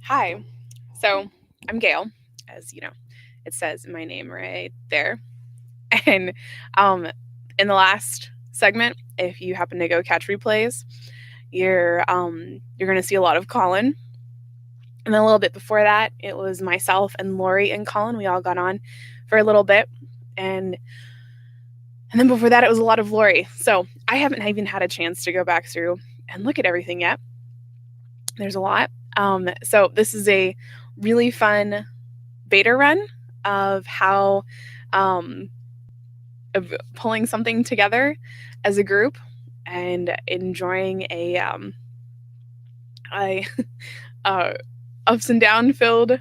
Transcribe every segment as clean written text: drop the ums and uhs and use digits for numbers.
Hi. So I'm Gail, as you know, it says in my name right there. And um, in the last segment, if you happen to go catch replays, you're going to see a lot of Colin. And then a little bit before that, it was myself and Lori and Colin. We all got on for a little bit, and and then before that, it was a lot of Lori. So I haven't even had a chance to go back through and look at everything yet. There's a lot. So this is a really fun beta run of how um, of pulling something together as a group and enjoying a uh, ups and down filled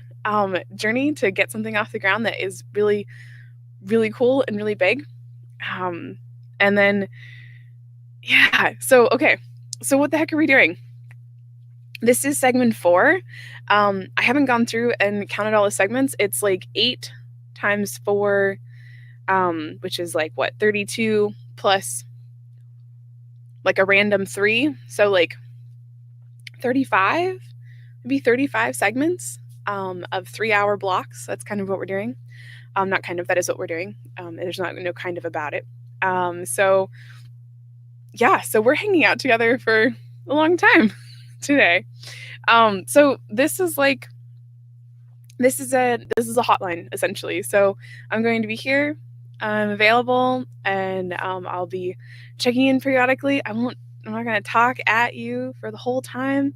journey to get something off the ground that is really really cool and really big. And then yeah, so okay, so what the heck are we doing? This is segment 4. I haven't gone through and counted all the segments. It's like 8 times 4, which is like what, 32 plus like a random 3. So like 35, maybe 35 segments of 3-hour blocks. That's kind of what we're doing. Not kind of, that is what we're doing. There's not no kind of about it. So yeah, so we're hanging out together for a long time today. So this is a hotline essentially. So I'm going to be here. I'm available, and I'll be checking in periodically. I'm not going to talk at you for the whole time.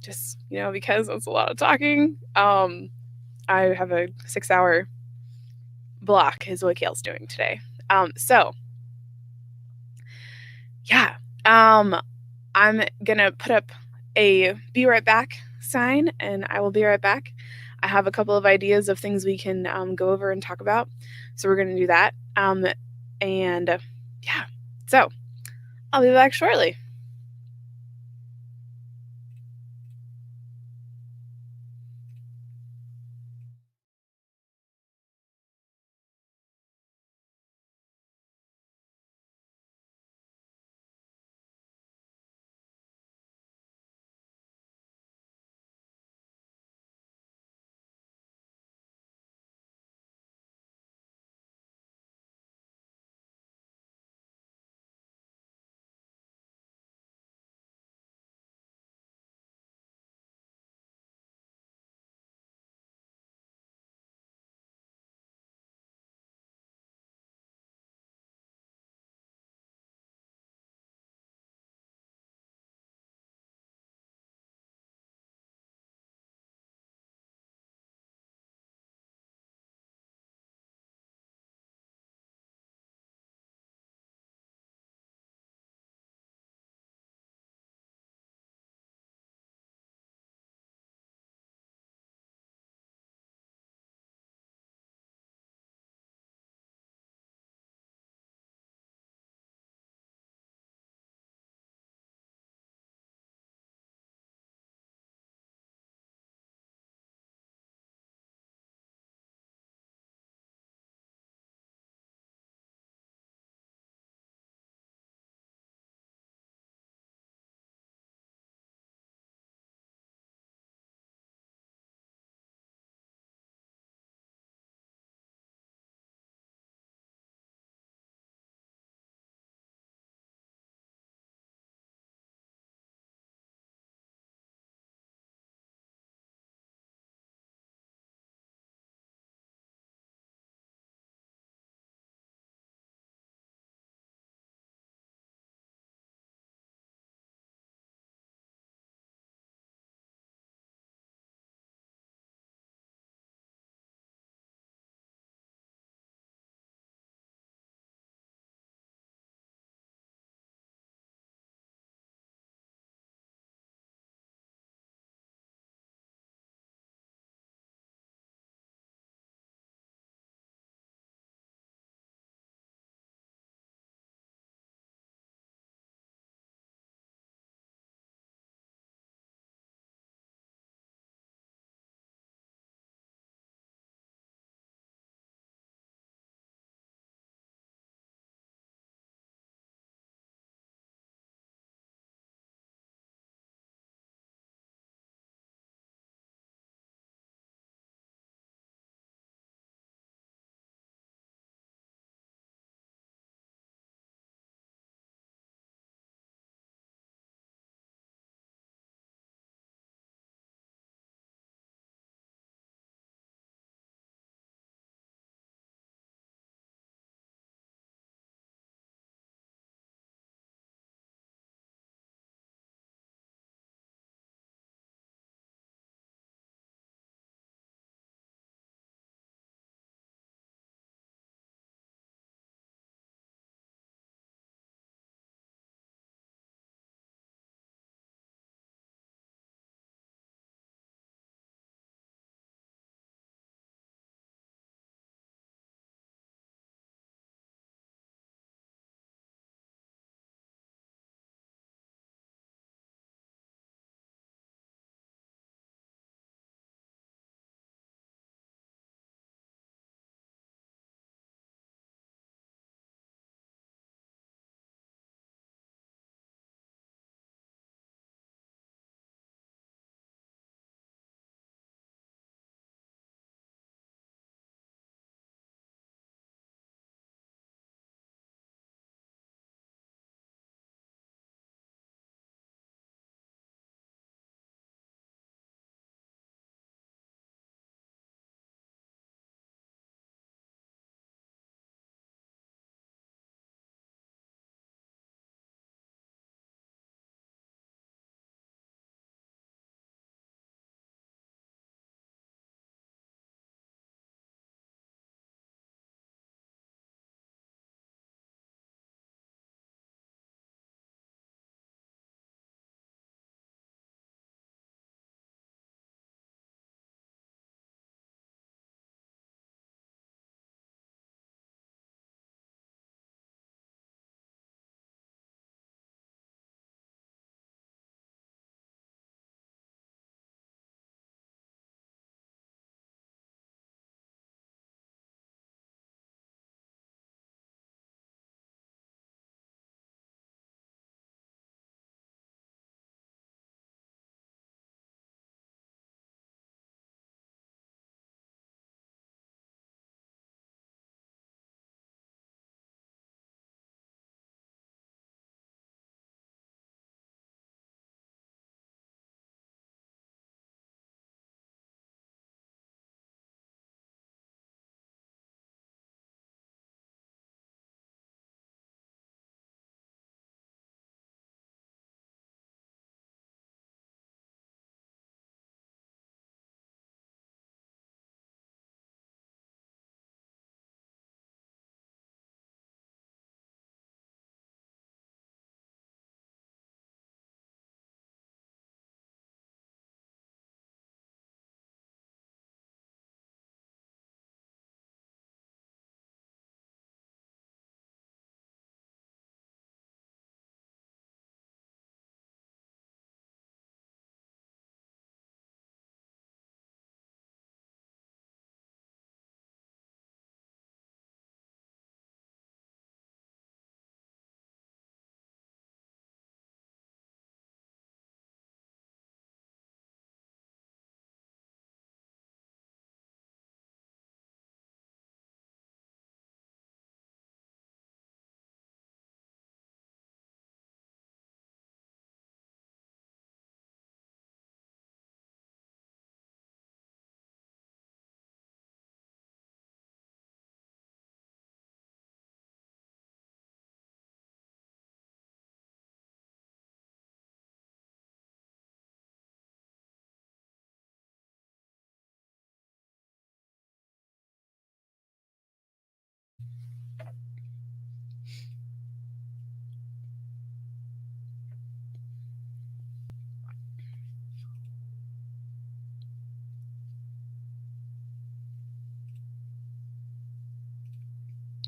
Just because it's a lot of talking. I have a 6-hour block is what Kale's doing today. So yeah. I'm gonna put up a be right back sign, and I will be right back. I have a couple of ideas of things we can go over and talk about, so we're gonna do that. And yeah, so I'll be back shortly.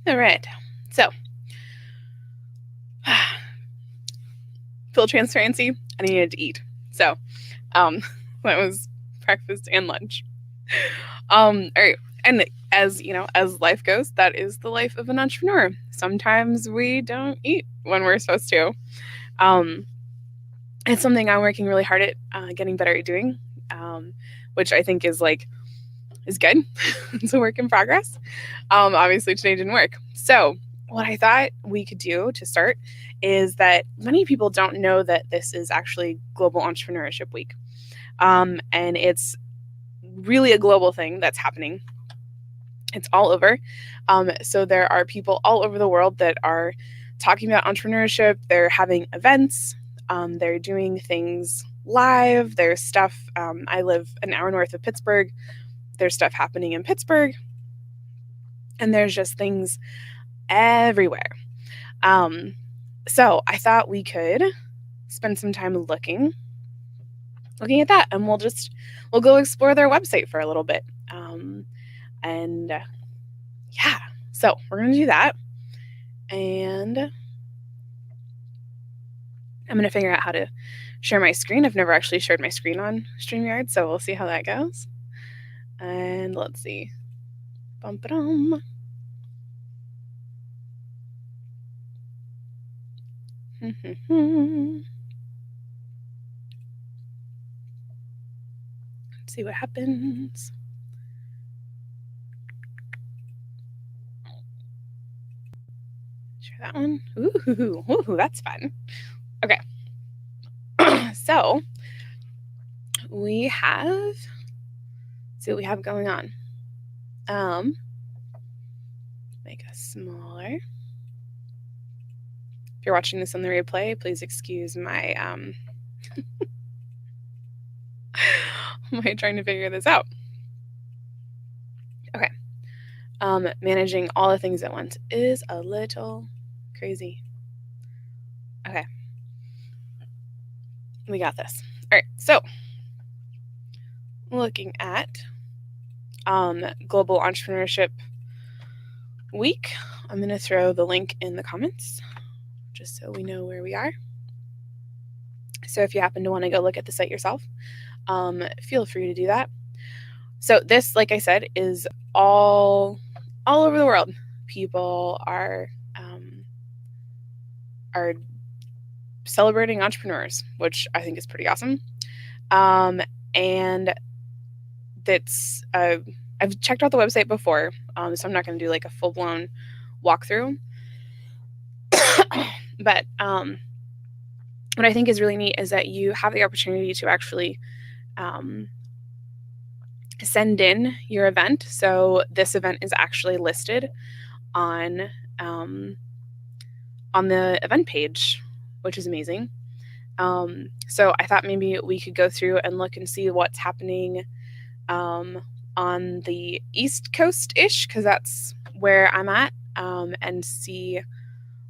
All right. So, full transparency, I needed to eat. So, that was breakfast and lunch. All right. And as you know, as life goes, that is the life of an entrepreneur. Sometimes we don't eat when we're supposed to. Um, it's something I'm working really hard at getting better at doing, which I think is good. It's a work in progress. Obviously, today didn't work. So, what I thought we could do to start is that many people don't know that this is actually Global Entrepreneurship Week. And it's really a global thing that's happening. It's all over. So, there are people all over the world that are talking about entrepreneurship. They're having events, they're doing things live. There's stuff. I live an hour north of Pittsburgh. There's stuff happening in Pittsburgh. And there's just things everywhere. So I thought we could spend some time looking at that, and we'll go explore their website for a little bit. And yeah, so we're gonna do that, and I'm gonna figure out how to share my screen. I've never actually shared my screen on StreamYard, so we'll see how that goes. And let's see. Bum-ba-dum. Let's see what happens. Share that one. Ooh, that's fun. Okay. So we have, see what we have going on. Make us smaller. If you're watching this on the replay, please excuse my my trying to figure this out. Okay. Managing all the things at once is a little crazy. Okay. We got this. All right. So, looking at Global Entrepreneurship Week, I'm going to throw the link in the comments just so we know where we are. So if you happen to want to go look at the site yourself, feel free to do that. So this, like I said, is all over the world. People are celebrating entrepreneurs, which I think is pretty awesome. And that's I've checked out the website before, so I'm not going to do like a full-blown walkthrough. But what I think is really neat is that you have the opportunity to actually send in your event. So this event is actually listed on the event page, which is amazing. So I thought maybe we could go through and look and see what's happening on the East Coast-ish, because that's where I'm at, and see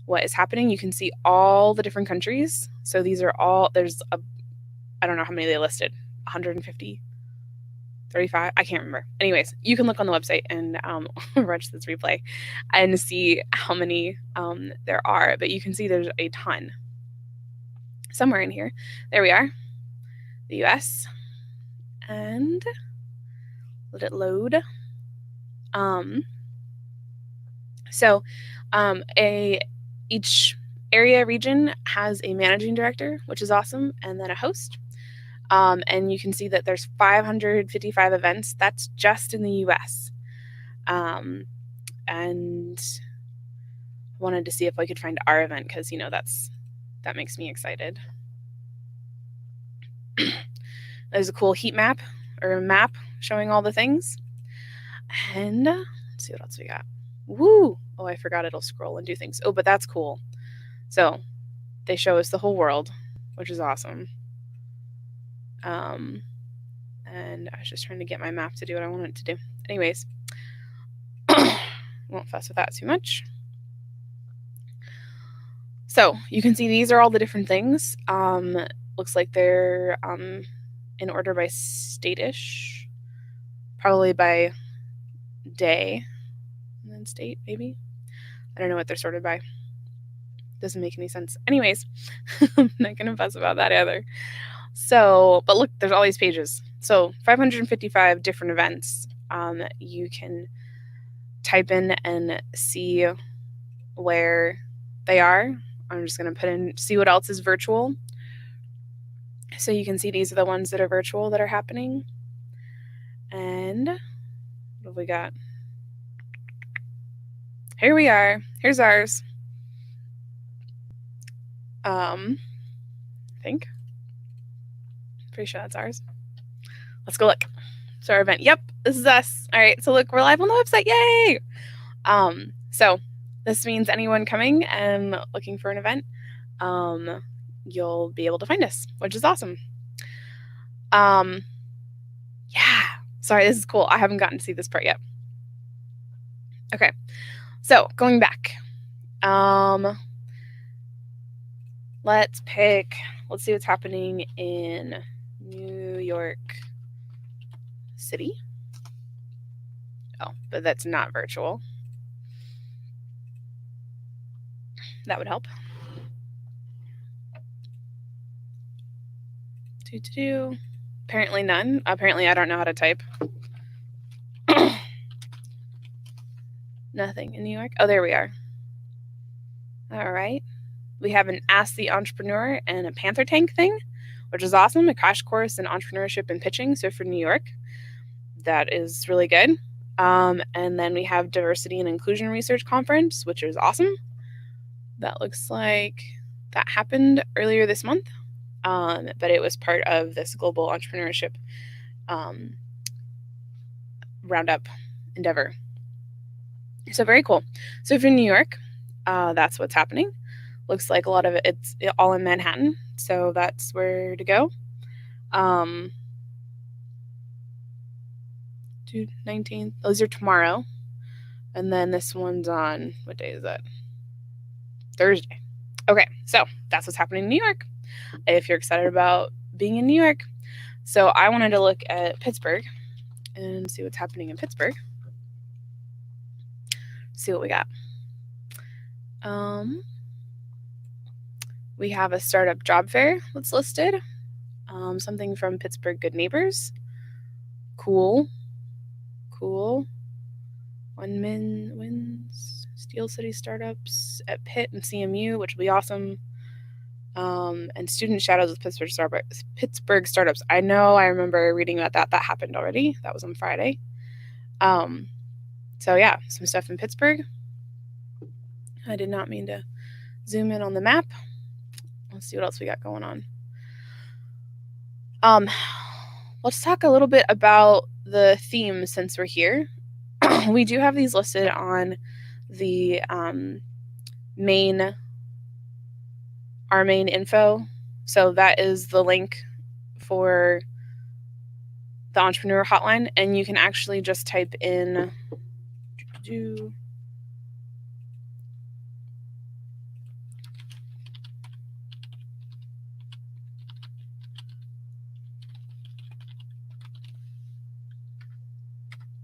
what is happening. You can see all the different countries. So these are all, I don't know how many they listed, 150, 35, I can't remember. Anyways, you can look on the website and watch this replay and see how many there are, but you can see there's a ton. Somewhere in here, there we are, the US, and let it load. So each area region has a managing director, which is awesome, and then a host. And you can see that there's 555 events. That's just in the US. And wanted to see if I could find our event, because that makes me excited. There's a cool heat map or a map showing all the things. And let's see what else we got. Woo! Oh, I forgot it'll scroll and do things. Oh, but that's cool. So they show us the whole world, which is awesome. And I was just trying to get my map to do what I want it to do. Anyways, won't fuss with that too much. So you can see these are all the different things. Looks like they're in order by state-ish, probably by day, and then state, maybe. I don't know what they're sorted by. Doesn't make any sense. Anyways, I'm not gonna fuss about that either. So, but look, there's all these pages. So 555 different events. You can type in and see where they are. I'm just gonna put in, see what else is virtual. So you can see these are the ones that are virtual that are happening. And what have we got? Here we are. Here's ours. I think. Pretty sure that's ours. Let's go look. So our event. Yep, this is us. All right. So look, we're live on the website. Yay! So this means anyone coming and looking for an event, you'll be able to find us, which is awesome. Yeah. Sorry, this is cool. I haven't gotten to see this part yet. Okay. So going back. Let's see what's happening in New York City. Oh, but that's not virtual. That would help. Apparently none. Apparently I don't know how to type. Nothing in New York. Oh, there we are. All right. We have an Ask the Entrepreneur and a Panther Tank thing, which is awesome. A crash course in entrepreneurship and pitching. So for New York, that is really good. And then we have Diversity and Inclusion Research Conference, which is awesome. That looks like that happened earlier this month, but it was part of this global entrepreneurship roundup endeavor. So very cool. So if you're in New York, that's what's happening. Looks like a lot of it's all in Manhattan, so that's where to go. 19th. Those are tomorrow, and then this one's on, what day is that? Thursday. Okay, so that's what's happening in New York. If you're excited about being in New York, so I wanted to look at Pittsburgh and see what's happening in Pittsburgh. See what we got. We have a startup job fair that's listed. Something from Pittsburgh Good Neighbors. Cool. 1 min wins. Steel City startups at Pitt and CMU, which will be awesome. And student shadows with Pittsburgh startups. I know, I remember reading about that. That happened already. That was on Friday. So yeah, some stuff in Pittsburgh. I did not mean to zoom in on the map. Let's see what else we got going on. Let's talk a little bit about the themes since we're here. We do have these listed on the main info. So that is the link for the Entrepreneur Hotline, and you can actually just type in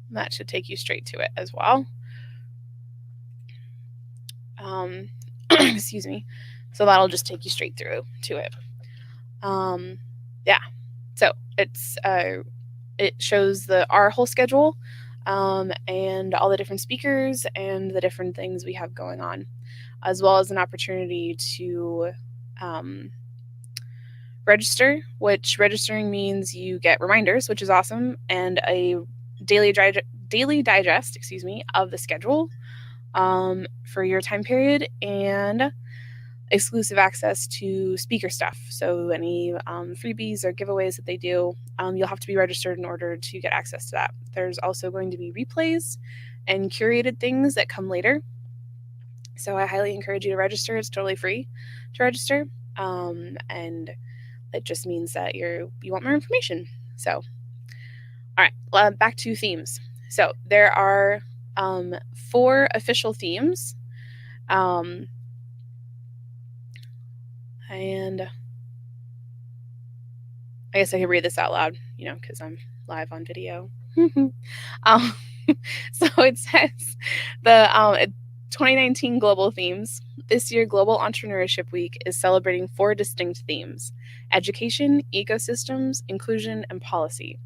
that should take you straight to it as well. Excuse me. So that'll just take you straight through to it. Yeah. So it shows our whole schedule, and all the different speakers and the different things we have going on, as well as an opportunity to register, which registering means you get reminders, which is awesome, and a daily digest, of the schedule for your time period, and exclusive access to speaker stuff. So any freebies or giveaways that they do, you'll have to be registered in order to get access to that. There's also going to be replays and curated things that come later. So I highly encourage you to register. It's totally free to register. And it just means that you want more information. So, all right, back to themes. So there are 4 official themes. And I guess I could read this out loud, because I'm live on video. So it says the 2019 global themes. This year, Global Entrepreneurship Week is celebrating 4 distinct themes: education, ecosystems, inclusion, and policy.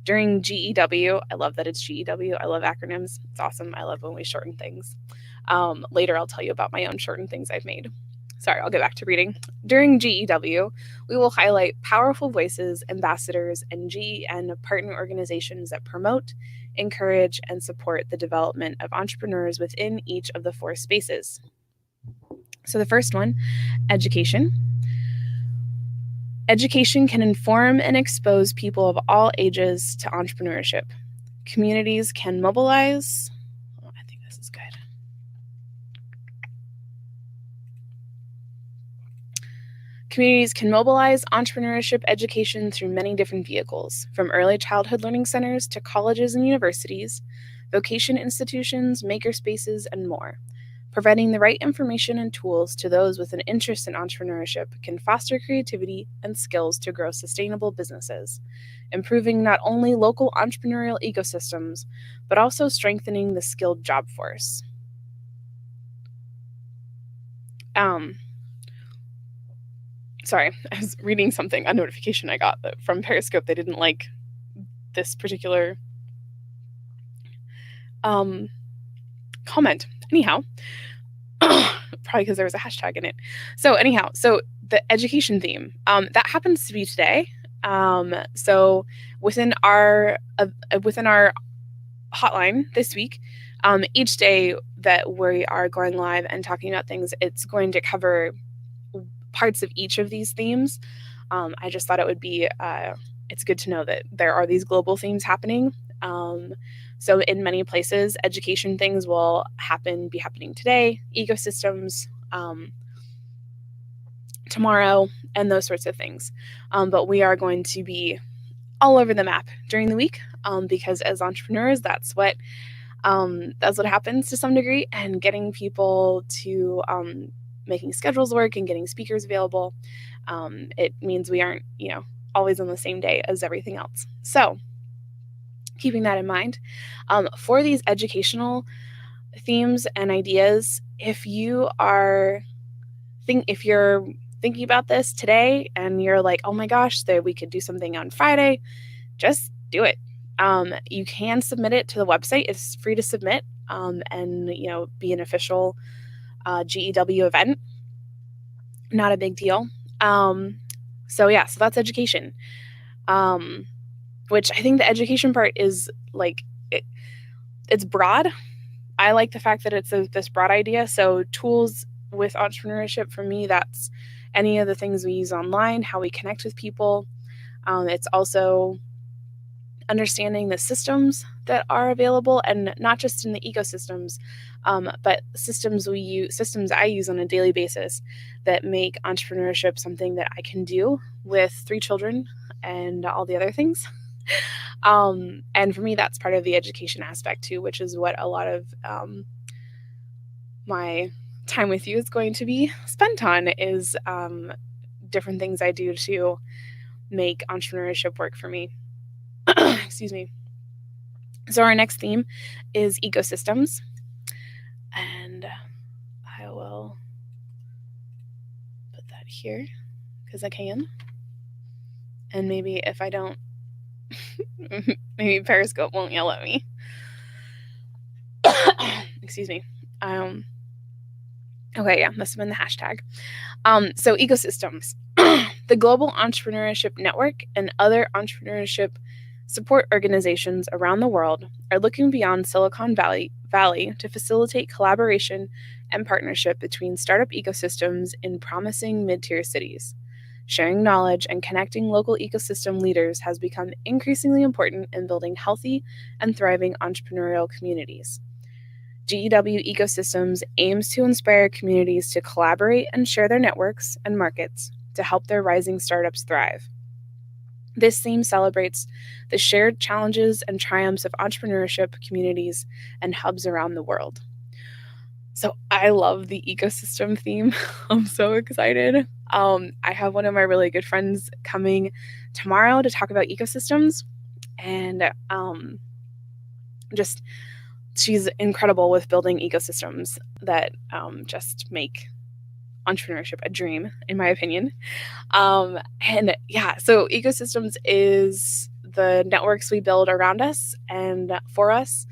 During GEW, I love that it's GEW. I love acronyms. It's awesome. I love when we shorten things. Later, I'll tell you about my own shortened things I've made. Sorry, I'll get back to reading. During GEW, we will highlight powerful voices, ambassadors, and GEN partner organizations that promote, encourage, and support the development of entrepreneurs within each of the 4 spaces. So the first one, education. Education can inform and expose people of all ages to entrepreneurship. Communities can mobilize. Oh, I think this is good. Communities can mobilize entrepreneurship education through many different vehicles, from early childhood learning centers to colleges and universities, vocation institutions, makerspaces, and more. Providing the right information and tools to those with an interest in entrepreneurship can foster creativity and skills to grow sustainable businesses, improving not only local entrepreneurial ecosystems, but also strengthening the skilled job force. Sorry, I was reading something, a notification I got from Periscope. They didn't like this particular comment. Anyhow, probably because there was a hashtag in it. So the education theme, that happens to be today. So within our hotline this week, each day that we are going live and talking about things, it's going to cover parts of each of these themes. I just thought it would be, it's good to know that there are these global themes happening. So in many places, education things will be happening today, ecosystems tomorrow, and those sorts of things. But we are going to be all over the map during the week, because as entrepreneurs, that's what happens to some degree, and getting people to making schedules work and getting speakers available. It means we aren't, always on the same day as everything else. So keeping that in mind, for these educational themes and ideas, if you're thinking about this today and you're like, oh my gosh, we could do something on Friday, just do it. You can submit it to the website. It's free to submit, and be an official GEW event. Not a big deal. So that's education. Which I think the education part is like, it's broad. I like the fact that it's this broad idea. So tools with entrepreneurship, for me, that's any of the things we use online, how we connect with people. It's also understanding the systems that are available, and not just in the ecosystems, but systems I use on a daily basis that make entrepreneurship something that I can do with 3 children and all the other things. And for me, that's part of the education aspect too, which is what a lot of my time with you is going to be spent on, is different things I do to make entrepreneurship work for me. Excuse me. So our next theme is ecosystems, and I will put that here because I can. And maybe if I don't, maybe Periscope won't yell at me. Excuse me. Okay, yeah, must have been the hashtag. So ecosystems. The Global Entrepreneurship Network and other entrepreneurship support organizations around the world are looking beyond Silicon Valley to facilitate collaboration and partnership between startup ecosystems in promising mid-tier cities. Sharing knowledge and connecting local ecosystem leaders has become increasingly important in building healthy and thriving entrepreneurial communities. GEW Ecosystems aims to inspire communities to collaborate and share their networks and markets to help their rising startups thrive. This theme celebrates the shared challenges and triumphs of entrepreneurship communities and hubs around the world. So I love the ecosystem theme. I'm so excited. I have one of my really good friends coming tomorrow to talk about ecosystems, and just she's incredible with building ecosystems that just make entrepreneurship a dream, in my opinion. And yeah, so ecosystems is the networks we build around us and for us,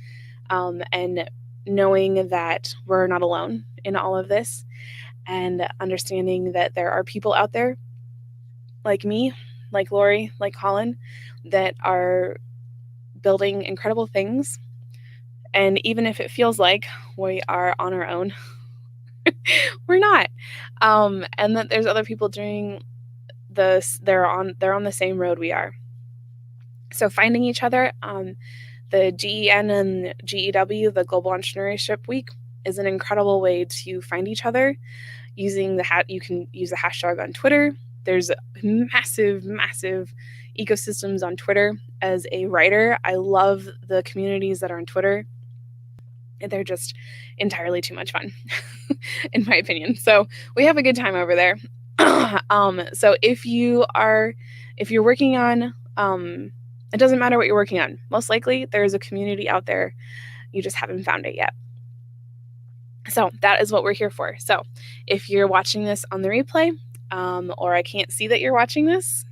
and knowing that we're not alone in all of this, and understanding that there are people out there like me, like Lori, like Colin, that are building incredible things. And even if it feels like we are on our own, we're not. And that there's other people doing this. They're on the same road we are. So finding each other, the GEN and GEW, the Global Entrepreneurship Week, is an incredible way to find each other. Using you can use the hashtag on Twitter. There's massive ecosystems on Twitter. As a writer, I love the communities that are on Twitter. They're just entirely too much fun, in my opinion. So we have a good time over there. So if you're working on, it doesn't matter what you're working on. Most likely there's a community out there. You just haven't found it yet. So that is what we're here for. So if you're watching this on the replay, or I can't see that you're watching this,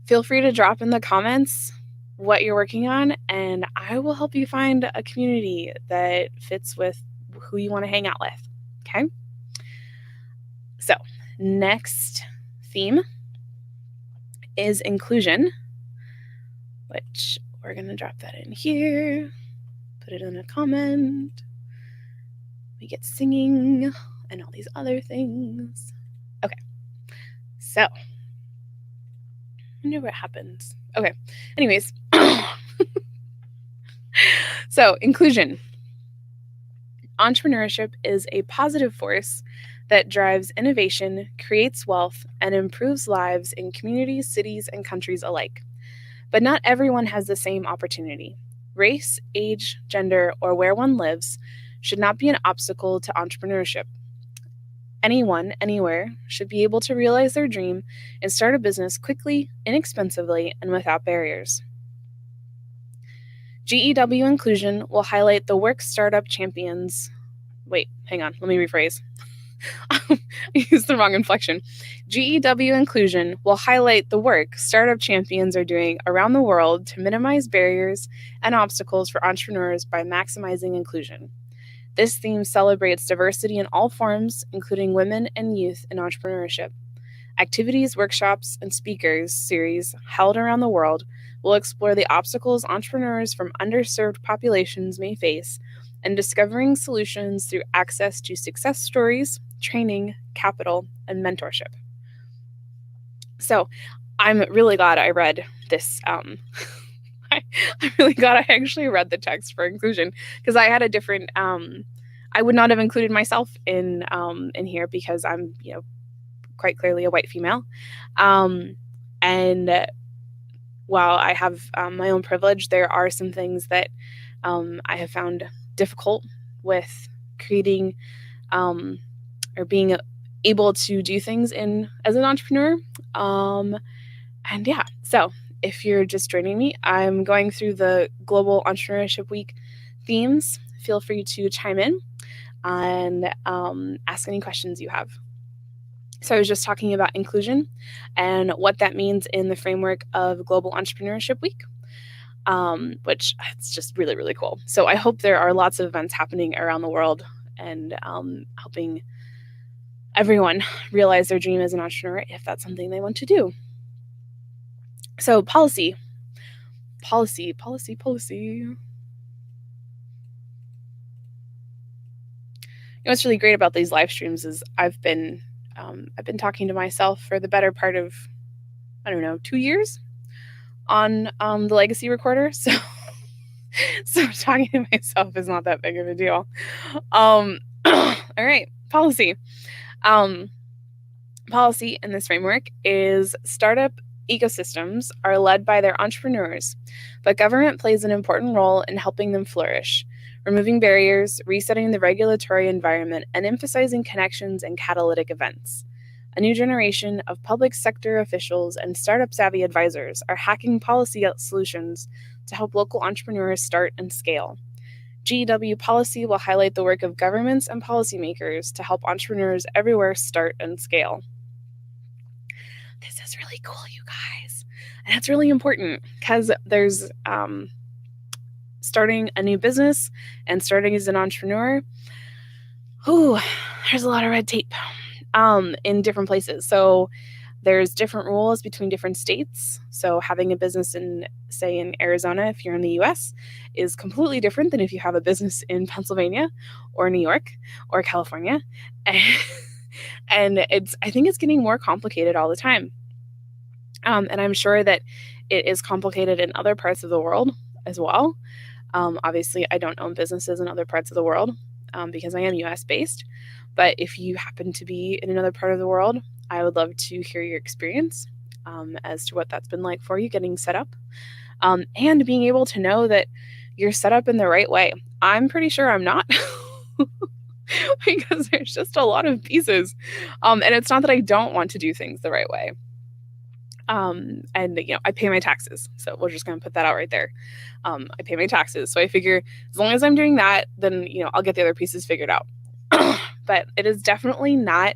feel free to drop in the comments what you're working on, and I will help you find a community that fits with who you want to hang out with. Okay? So next theme is inclusion, which we're going to drop that in here, put it in a comment. We get singing and all these other things. Okay, so I wonder what happens. Okay, anyways, so inclusion. Entrepreneurship is a positive force that drives innovation, creates wealth, and improves lives in communities, cities, and countries alike. But not everyone has the same opportunity. Race, age, gender, or where one lives should not be an obstacle to entrepreneurship. Anyone, anywhere, should be able to realize their dream and start a business quickly, inexpensively, and without barriers. GEW Inclusion will highlight the work startup champions. Wait, hang on, let me rephrase. I used the wrong inflection. GEW Inclusion will highlight the work startup champions are doing around the world to minimize barriers and obstacles for entrepreneurs by maximizing inclusion. This theme celebrates diversity in all forms, including women and youth in entrepreneurship. Activities, workshops, and speakers series held around the world will explore the obstacles entrepreneurs from underserved populations may face and discovering solutions through access to success stories, training, capital, and mentorship. So I'm really glad I read this. I'm really glad I actually read the text for inclusion, because I had a different, I would not have included myself in here because I'm, quite clearly a white female. And while I have my own privilege, there are some things that I have found difficult with creating or being able to do things as an entrepreneur. And yeah, so if you're just joining me, I'm going through the Global Entrepreneurship Week themes. Feel free to chime in and ask any questions you have. So I was just talking about inclusion and what that means in the framework of Global Entrepreneurship Week, which it's just really, really cool. So I hope there are lots of events happening around the world and helping everyone realize their dream as an entrepreneur if that's something they want to do. So policy. What's really great about these live streams is I've been talking to myself for the better part of, 2 years on the legacy recorder. So talking to myself is not that big of a deal. All right, policy. Policy in this framework is startup ecosystems are led by their entrepreneurs, but government plays an important role in helping them flourish, removing barriers, resetting the regulatory environment, and emphasizing connections and catalytic events. A new generation of public sector officials and startup-savvy advisors are hacking policy solutions to help local entrepreneurs start and scale. GEW Policy will highlight the work of governments and policymakers to help entrepreneurs everywhere start and scale. This is really cool, you guys. And it's really important because there's starting a new business and starting as an entrepreneur. There's a lot of red tape in different places. So there's different rules between different states. So having a business in, say, in Arizona, if you're in the US, is completely different than if you have a business in Pennsylvania or New York or California. And I think it's getting more complicated all the time. And I'm sure that it is complicated in other parts of the world as well. Obviously, I don't own businesses in other parts of the world because I am US based. But if you happen to be in another part of the world, I would love to hear your experience as to what that's been like for you getting set up and being able to know that you're set up in the right way. I'm pretty sure I'm not because there's just a lot of pieces. And it's not that I don't want to do things the right way. And I pay my taxes. So we're just going to put that out right there. I pay my taxes. So I figure as long as I'm doing that, then, I'll get the other pieces figured out. But it is definitely not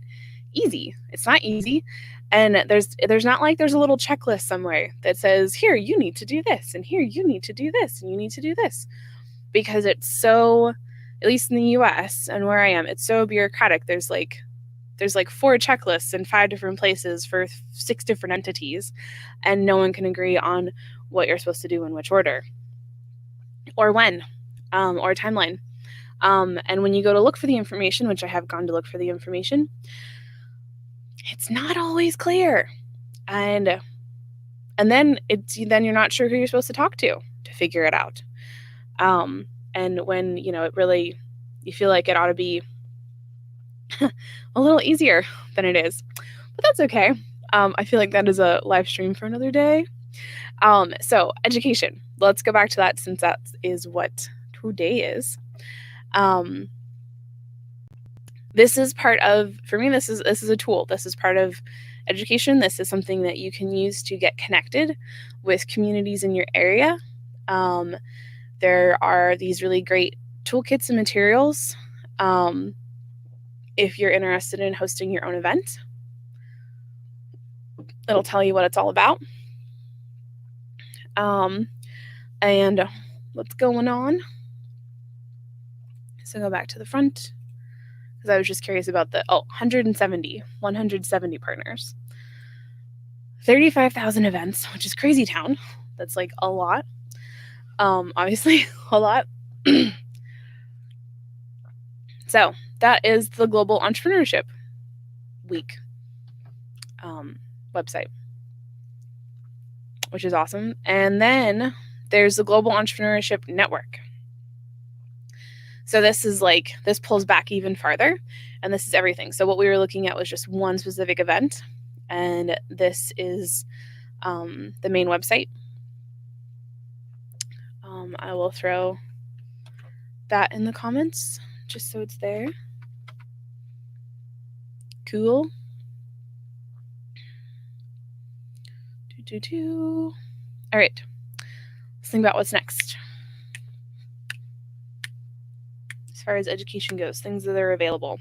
easy. It's not easy. And there's not like there's a little checklist somewhere that says, here, you need to do this, and here, you need to do this, and you need to do this. Because it's so, at least in the US and where I am, it's so bureaucratic. There's like 4 checklists in 5 different places for 6 different entities, and no one can agree on what you're supposed to do in which order or when or timeline. And when you go to look for the information, which I have gone to look for the information, it's not always clear. And then you're not sure who you're supposed to talk to figure it out. And when, it really, you feel like it ought to be a little easier than it is, but that's okay. I feel like that is a live stream for another day. So education, let's go back to that since that is what today is. This is part of, for me, this is a tool. This is part of education. This is something that you can use to get connected with communities in your area. There are these really great toolkits and materials. If you're interested in hosting your own event, it'll tell you what it's all about. And what's going on. So go back to the front because I was just curious about 170 partners, 35,000 events, which is crazy town. That's like a lot. Obviously a lot. So that is the Global Entrepreneurship Week website, which is awesome. And then there's the Global Entrepreneurship Network. So this pulls back even farther, and this is everything. So what we were looking at was just one specific event, and this is the main website. I will throw that in the comments just so it's there. Cool. All right. Let's think about what's next. As far as education goes, things that are available.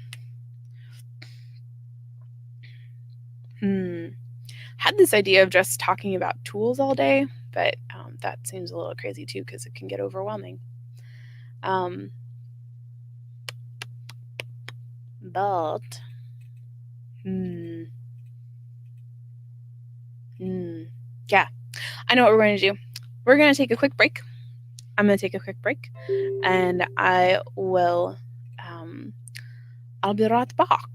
Had this idea of just talking about tools all day, but that seems a little crazy too because it can get overwhelming. But yeah, I know what we're going to do. We're going to take a quick break. I'm going to take a quick break, and I will. I'll be right back.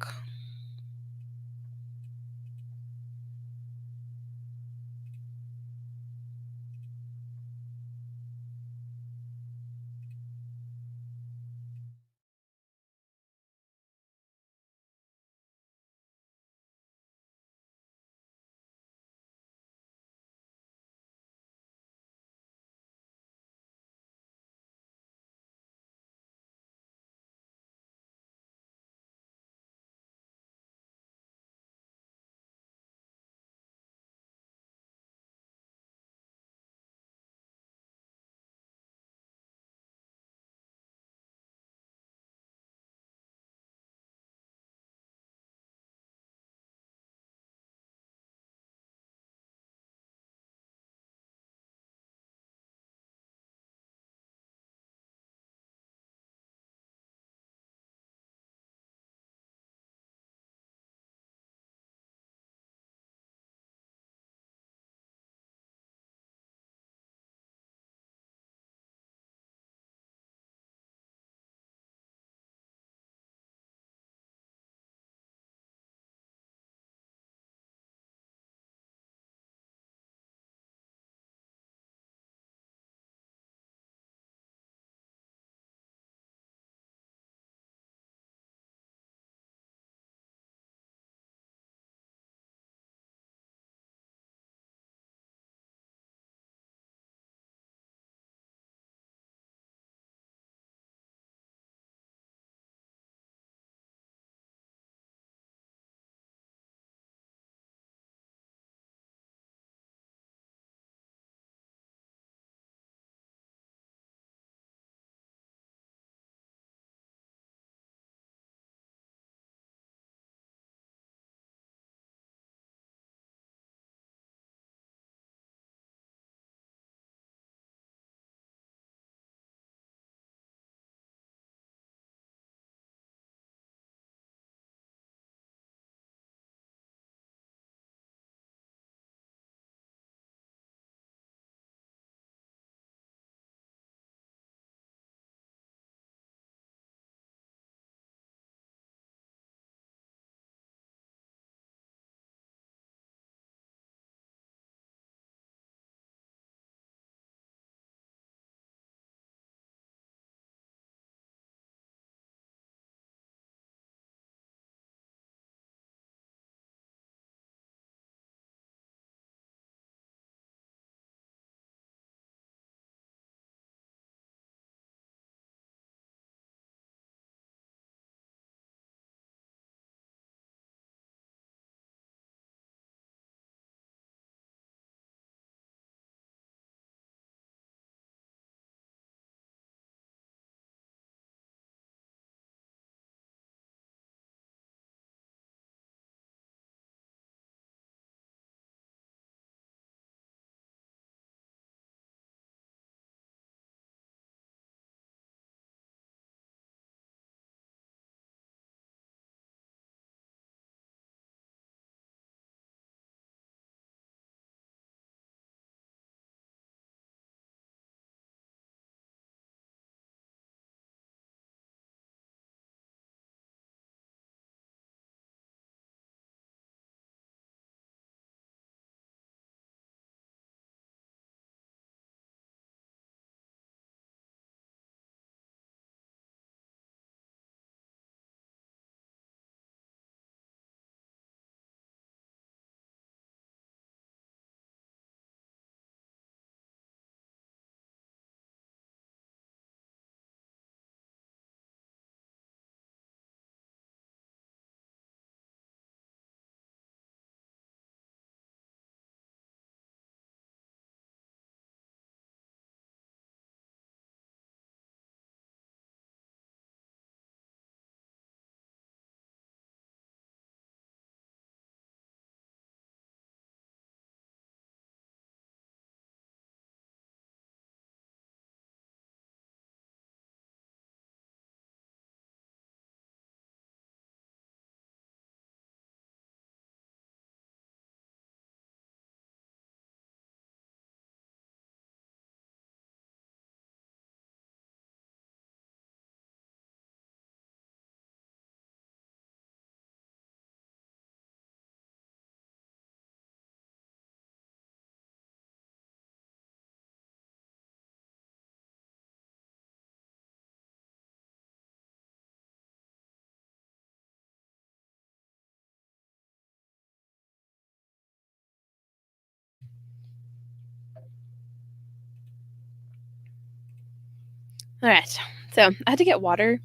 All right. So I had to get water,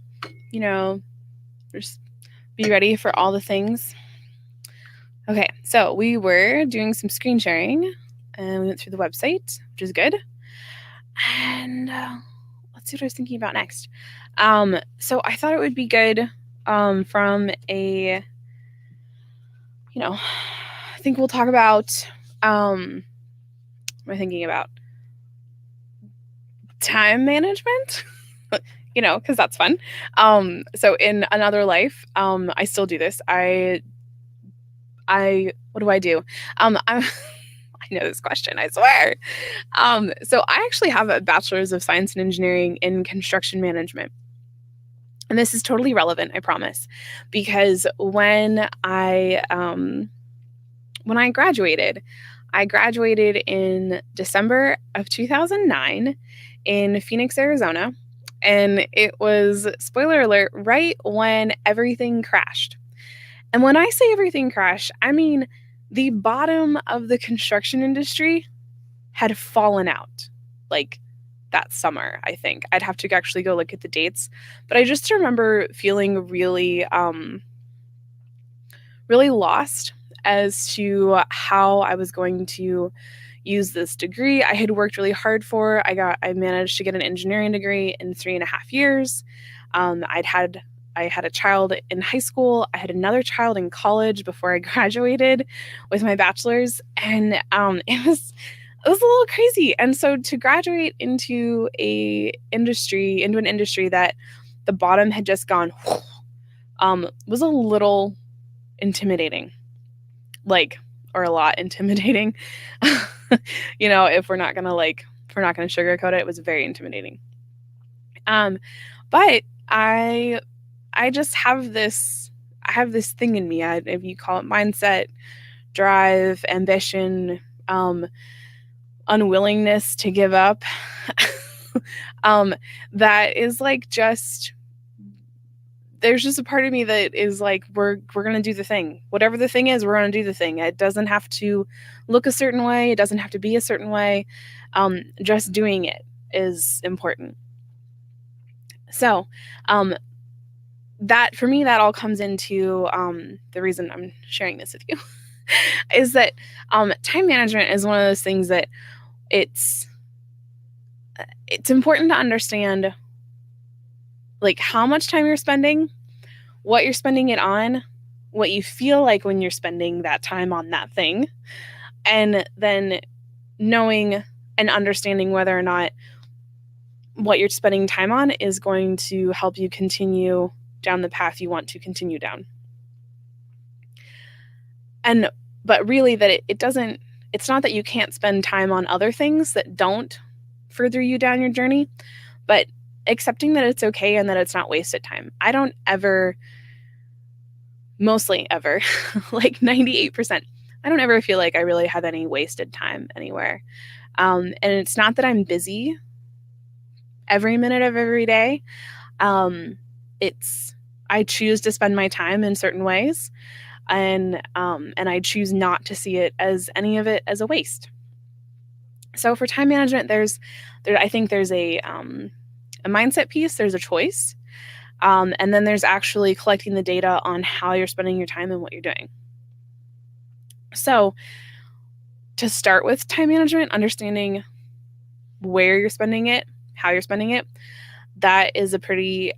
just be ready for all the things. Okay, so we were doing some screen sharing and we went through the website, which is good. And let's see what I was thinking about next. So I thought it would be good from a, I think we'll talk about, what am I thinking about? Time management, because that's fun. So in another life, I still do this. What do I do? I know this question, I swear. So I actually have a bachelor's of science and engineering in construction management. And this is totally relevant, I promise, because when I graduated, I graduated in December of 2009 in Phoenix, Arizona, and it was, spoiler alert, right when everything crashed. And when I say everything crashed, I mean the bottom of the construction industry had fallen out like that summer, I think. I'd have to actually go look at the dates, but I just remember feeling really really lost as to how I was going to use this degree I had worked really hard for. I managed to get an engineering degree in 3.5 years. I had a child in high school. I had another child in college before I graduated with my bachelor's, and it was a little crazy. And so to graduate into an industry that the bottom had just gone, was a little intimidating, or a lot intimidating. If we're not gonna sugarcoat it, it was very intimidating. But I just have this thing in me. If you call it mindset, drive, ambition, unwillingness to give up, that is there's just a part of me that is like, we're going to do the thing. Whatever the thing is, we're going to do the thing. It doesn't have to look a certain way. It doesn't have to be a certain way. Just doing it is important. So, that for me, that all comes into the reason I'm sharing this with you is that time management is one of those things that it's important to understand, like, how much time you're spending, what you're spending it on, what you feel like when you're spending that time on that thing, and then knowing and understanding whether or not what you're spending time on is going to help you continue down the path you want to continue down. But really that it's not that you can't spend time on other things that don't further you down your journey, but accepting that it's okay and that it's not wasted time. I don't ever, mostly ever, like 98%, I don't ever feel like I really have any wasted time anywhere. And it's not that I'm busy every minute of every day. I choose to spend my time in certain ways, and I choose not to see it as any of it as a waste. So for time management, I think there's a mindset piece, there's a choice, and then there's actually collecting the data on how you're spending your time and what you're doing. So to start with time management, understanding where you're spending it, how you're spending it, that is a pretty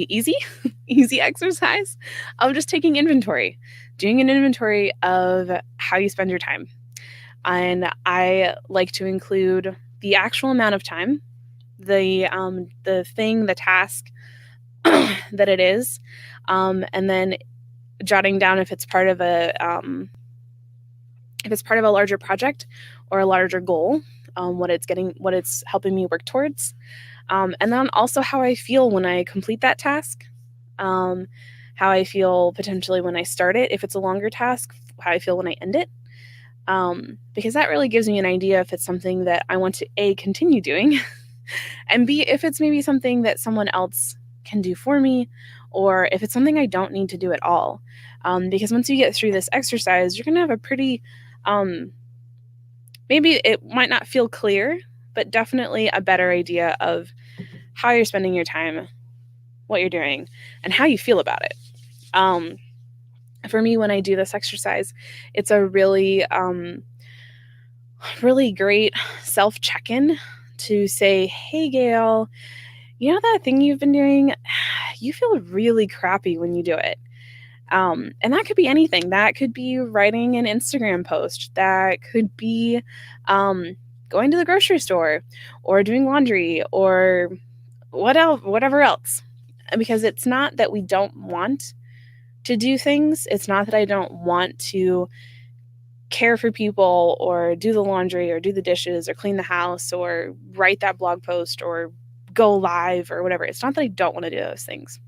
easy exercise of just taking inventory, doing an inventory of how you spend your time. And I like to include the actual amount of time, the task that it is, and then jotting down if it's part of a larger project or a larger goal, what it's helping me work towards. And then also how I feel when I complete that task, how I feel potentially when I start it, if it's a longer task, how I feel when I end it, because that really gives me an idea if it's something that I want to A, continue doing, and B, if it's maybe something that someone else can do for me, or if it's something I don't need to do at all. Because once you get through this exercise, you're going to have a pretty, maybe it might not feel clear, but definitely a better idea of how you're spending your time, what you're doing, and how you feel about it. For me, when I do this exercise, it's a really, really great self check-in to say, hey, Gail, you know that thing you've been doing? You feel really crappy when you do it. And that could be anything. That could be writing an Instagram post. That could be going to the grocery store or doing laundry or whatever else. Because it's not that we don't want to do things. It's not that I don't want to care for people or do the laundry or do the dishes or clean the house or write that blog post or go live or whatever. It's not that I don't want to do those things.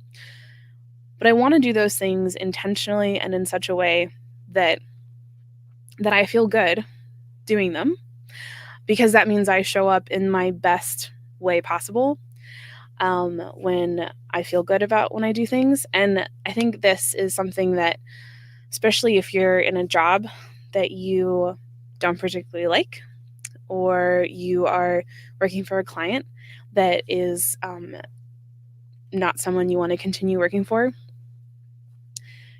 But I want to do those things intentionally and in such a way that I feel good doing them, because that means I show up in my best way possible when I feel good about when I do things. And I think this is something that, especially if you're in a job that you don't particularly like, or you are working for a client that is not someone you want to continue working for,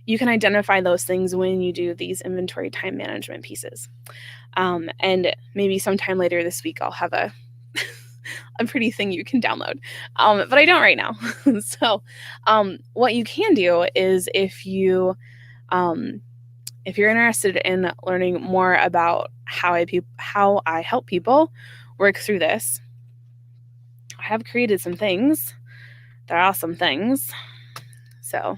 you can identify those things when you do these inventory time management pieces. And maybe sometime later this week, I'll have a pretty thing you can download. But I don't right now. So what you can do is if you're interested in learning more about how I help people work through this, I have created some things. They're awesome things. So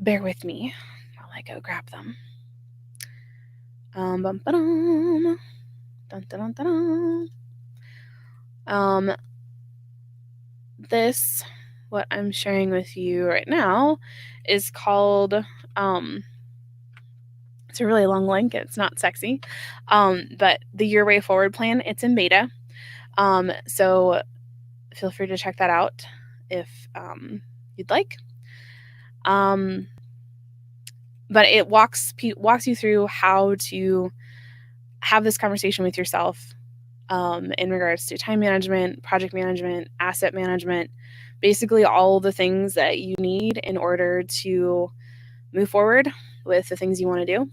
bear with me while I go grab them. This, what I'm sharing with you right now, is called, it's a really long link. It's not sexy, but the Your Way Forward plan. It's in beta, so feel free to check that out if you'd like. But it walks you through how to have this conversation with yourself in regards to time management, project management, asset management, basically all the things that you need in order to move forward with the things you want to do.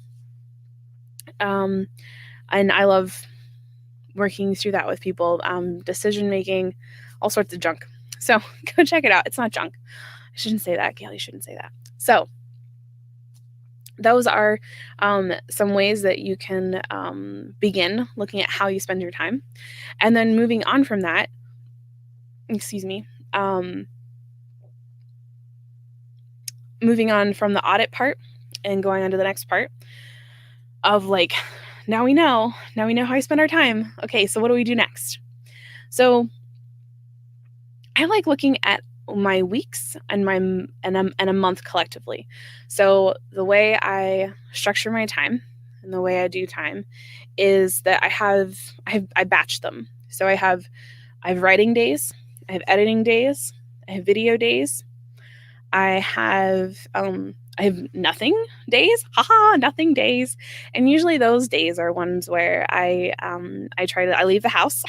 And I love working through that with people, decision making, all sorts of junk. So go check it out. It's not junk. I shouldn't say that, Gail. You shouldn't say that. So those are some ways that you can begin looking at how you spend your time. And then moving on from that, moving on from the audit part and going on to the next part of like, now we know how we spend our time. Okay, so what do we do next? So I like looking at my weeks and a month collectively. So the way I structure my time and the way I do time is that I batch them. So I have writing days, I have editing days, I have video days, I have nothing days, nothing days. And usually those days are ones where I leave the house,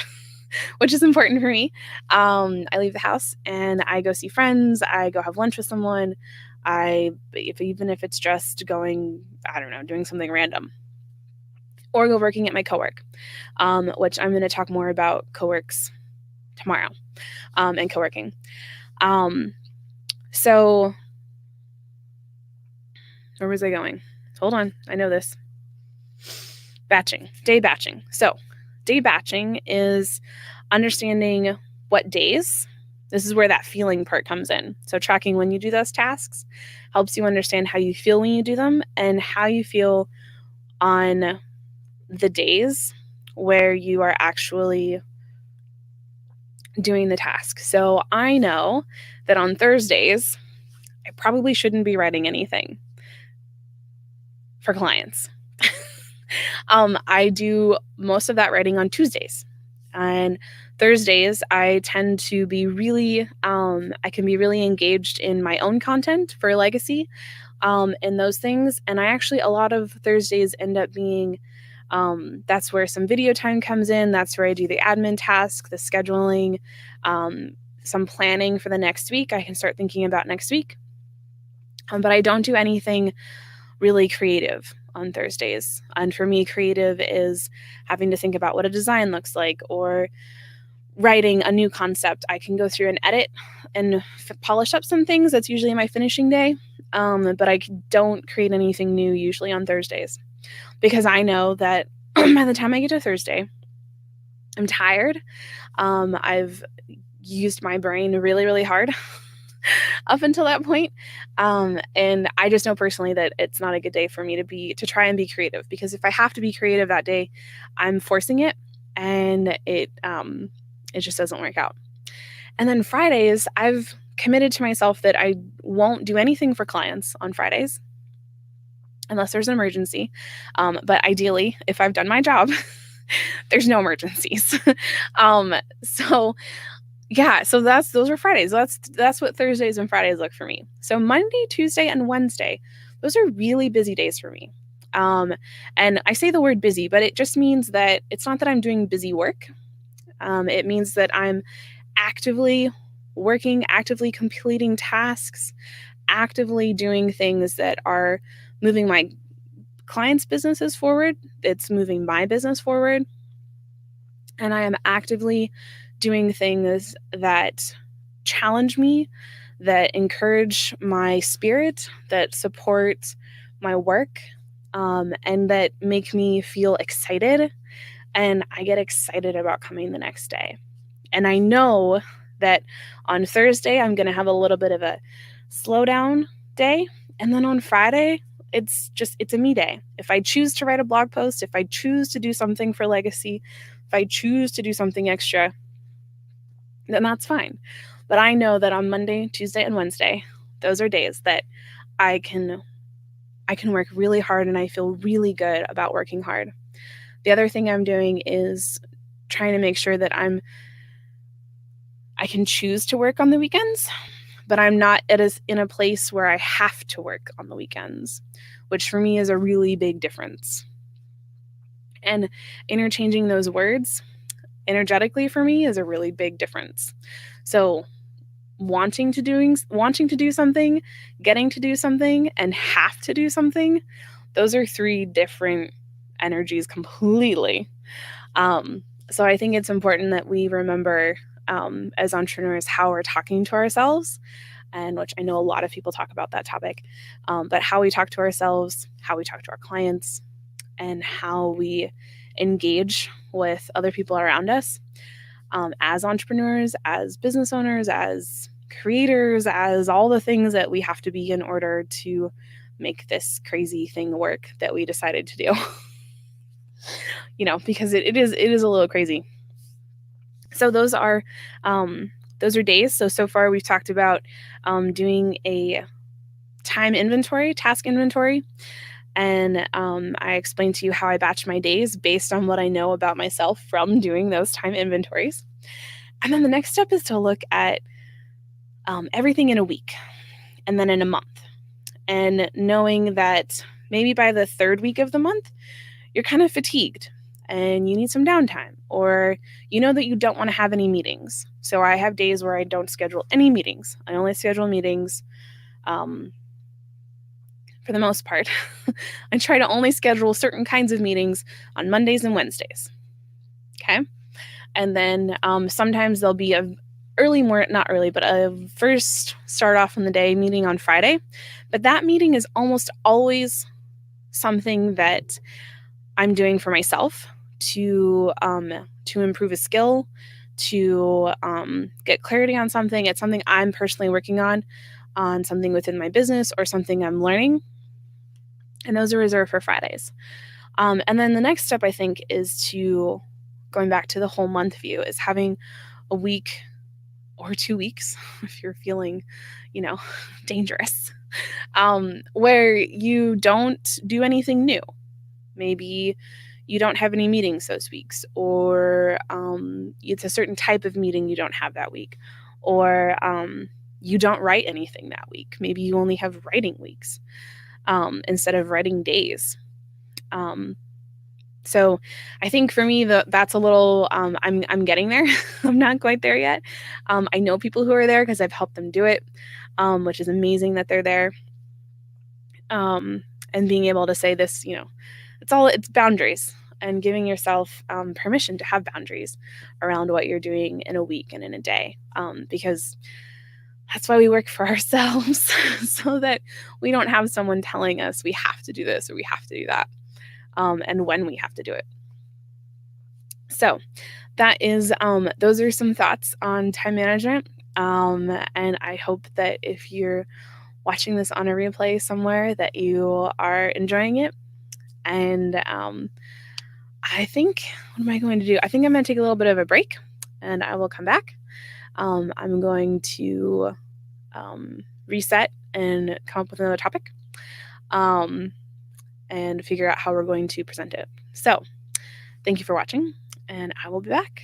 which is important for me. I leave the house and I go see friends. I go have lunch with someone. Even if it's just going, I don't know, doing something random, or go working at my cowork, which I'm going to talk more about coworks tomorrow, and coworking. So where was I going? Hold on. I know this. Day batching. So day batching is understanding what days. This is where that feeling part comes in. So tracking when you do those tasks helps you understand how you feel when you do them and how you feel on the days where you are actually doing the task. So I know that on Thursdays, I probably shouldn't be writing anything for clients. I do most of that writing on Tuesdays. And Thursdays, I tend to be really, I can be really engaged in my own content for legacy, and those things. And I actually, a lot of Thursdays end up being That's where some video time comes in. That's where I do the admin task, the scheduling, some planning for the next week. I can start thinking about next week. But I don't do anything really creative on Thursdays. And for me, creative is having to think about what a design looks like or writing a new concept. I can go through and edit and polish up some things. That's usually my finishing day. But I don't create anything new usually on Thursdays because I know that by the time I get to Thursday, I'm tired. I've used my brain really, really hard up until that point. And I just know personally that it's not a good day for me to try and be creative, because if I have to be creative that day, I'm forcing it, and it just doesn't work out. And then Fridays, I've committed to myself that I won't do anything for clients on Fridays unless there's an emergency. But ideally, if I've done my job, there's no emergencies. So those are Fridays. That's what Thursdays and Fridays look for me. So Monday, Tuesday, and Wednesday, those are really busy days for me. And I say the word busy, but it just means that it's not that I'm doing busy work. It means that I'm actively working, actively completing tasks, actively doing things that are moving my clients' businesses forward. It's moving my business forward. And I am actively doing things that challenge me, that encourage my spirit, that support my work, and that make me feel excited. And I get excited about coming the next day. And I know that on Thursday, I'm going to have a little bit of a slowdown day. And then on Friday, it's a me day. If I choose to write a blog post, if I choose to do something for Legacy, if I choose to do something extra, then that's fine. But I know that on Monday, Tuesday, and Wednesday, those are days that I can work really hard, and I feel really good about working hard. The other thing I'm doing is trying to make sure that I can choose to work on the weekends, but I'm not in a place where I have to work on the weekends, which for me is a really big difference. And interchanging those words energetically for me is a really big difference. So wanting to do something, getting to do something, and have to do something, those are three different energies completely. So I think it's important that we remember as entrepreneurs how we're talking to ourselves, and which I know a lot of people talk about that topic, but how we talk to ourselves, how we talk to our clients, and how we engage with other people around us, as entrepreneurs, as business owners, as creators, as all the things that we have to be in order to make this crazy thing work that we decided to do. Because it is a little crazy. So those are days. So far we've talked about doing a time inventory, task inventory. And I explained to you how I batch my days based on what I know about myself from doing those time inventories. And then the next step is to look at everything in a week and then in a month. And knowing that maybe by the third week of the month, you're kind of fatigued and you need some downtime, or you know that you don't want to have any meetings. So I have days where I don't schedule any meetings. I only schedule meetings for the most part. I try to only schedule certain kinds of meetings on Mondays and Wednesdays. Okay. And then sometimes there'll be a first start off in the day meeting on Friday. But that meeting is almost always something that I'm doing for myself to improve a skill, to get clarity on something. It's something I'm personally working on something within my business or something I'm learning. And those are reserved for Fridays. And then the next step, I think, is going back to the whole month view, is having a week or 2 weeks, if you're feeling, dangerous, where you don't do anything new. Maybe you don't have any meetings those weeks, or it's a certain type of meeting you don't have that week, or you don't write anything that week. Maybe you only have writing weeks instead of writing days. So I think for me, that's a little, I'm getting there. I'm not quite there yet. I know people who are there because I've helped them do it, which is amazing that they're there. And being able to say this, it's boundaries and giving yourself permission to have boundaries around what you're doing in a week and in a day, because that's why we work for ourselves, so that we don't have someone telling us we have to do this or we have to do that, and when we have to do it. So that is, those are some thoughts on time management. And I hope that if you're watching this on a replay somewhere, that you are enjoying it. And I think, what am I going to do? I think I'm going to take a little bit of a break, and I will come back. I'm going to reset and come up with another topic, and figure out how we're going to present it. So thank you for watching, and I will be back.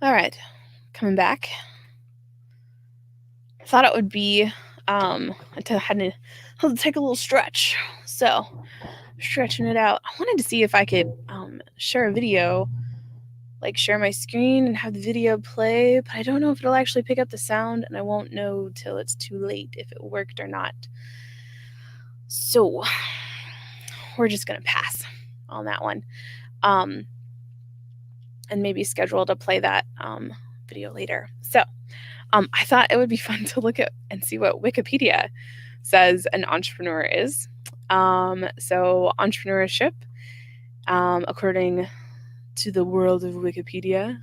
All right, coming back. I thought it would be I had to take a little stretch, so stretching it out. I wanted to see if I could share a video, like share my screen and have the video play, but I don't know if it'll actually pick up the sound, and I won't know till it's too late if it worked or not. So we're just gonna pass on that one, and maybe schedule to play that video later. So I thought it would be fun to look at and see what Wikipedia says an entrepreneur is. So entrepreneurship, according to the world of Wikipedia,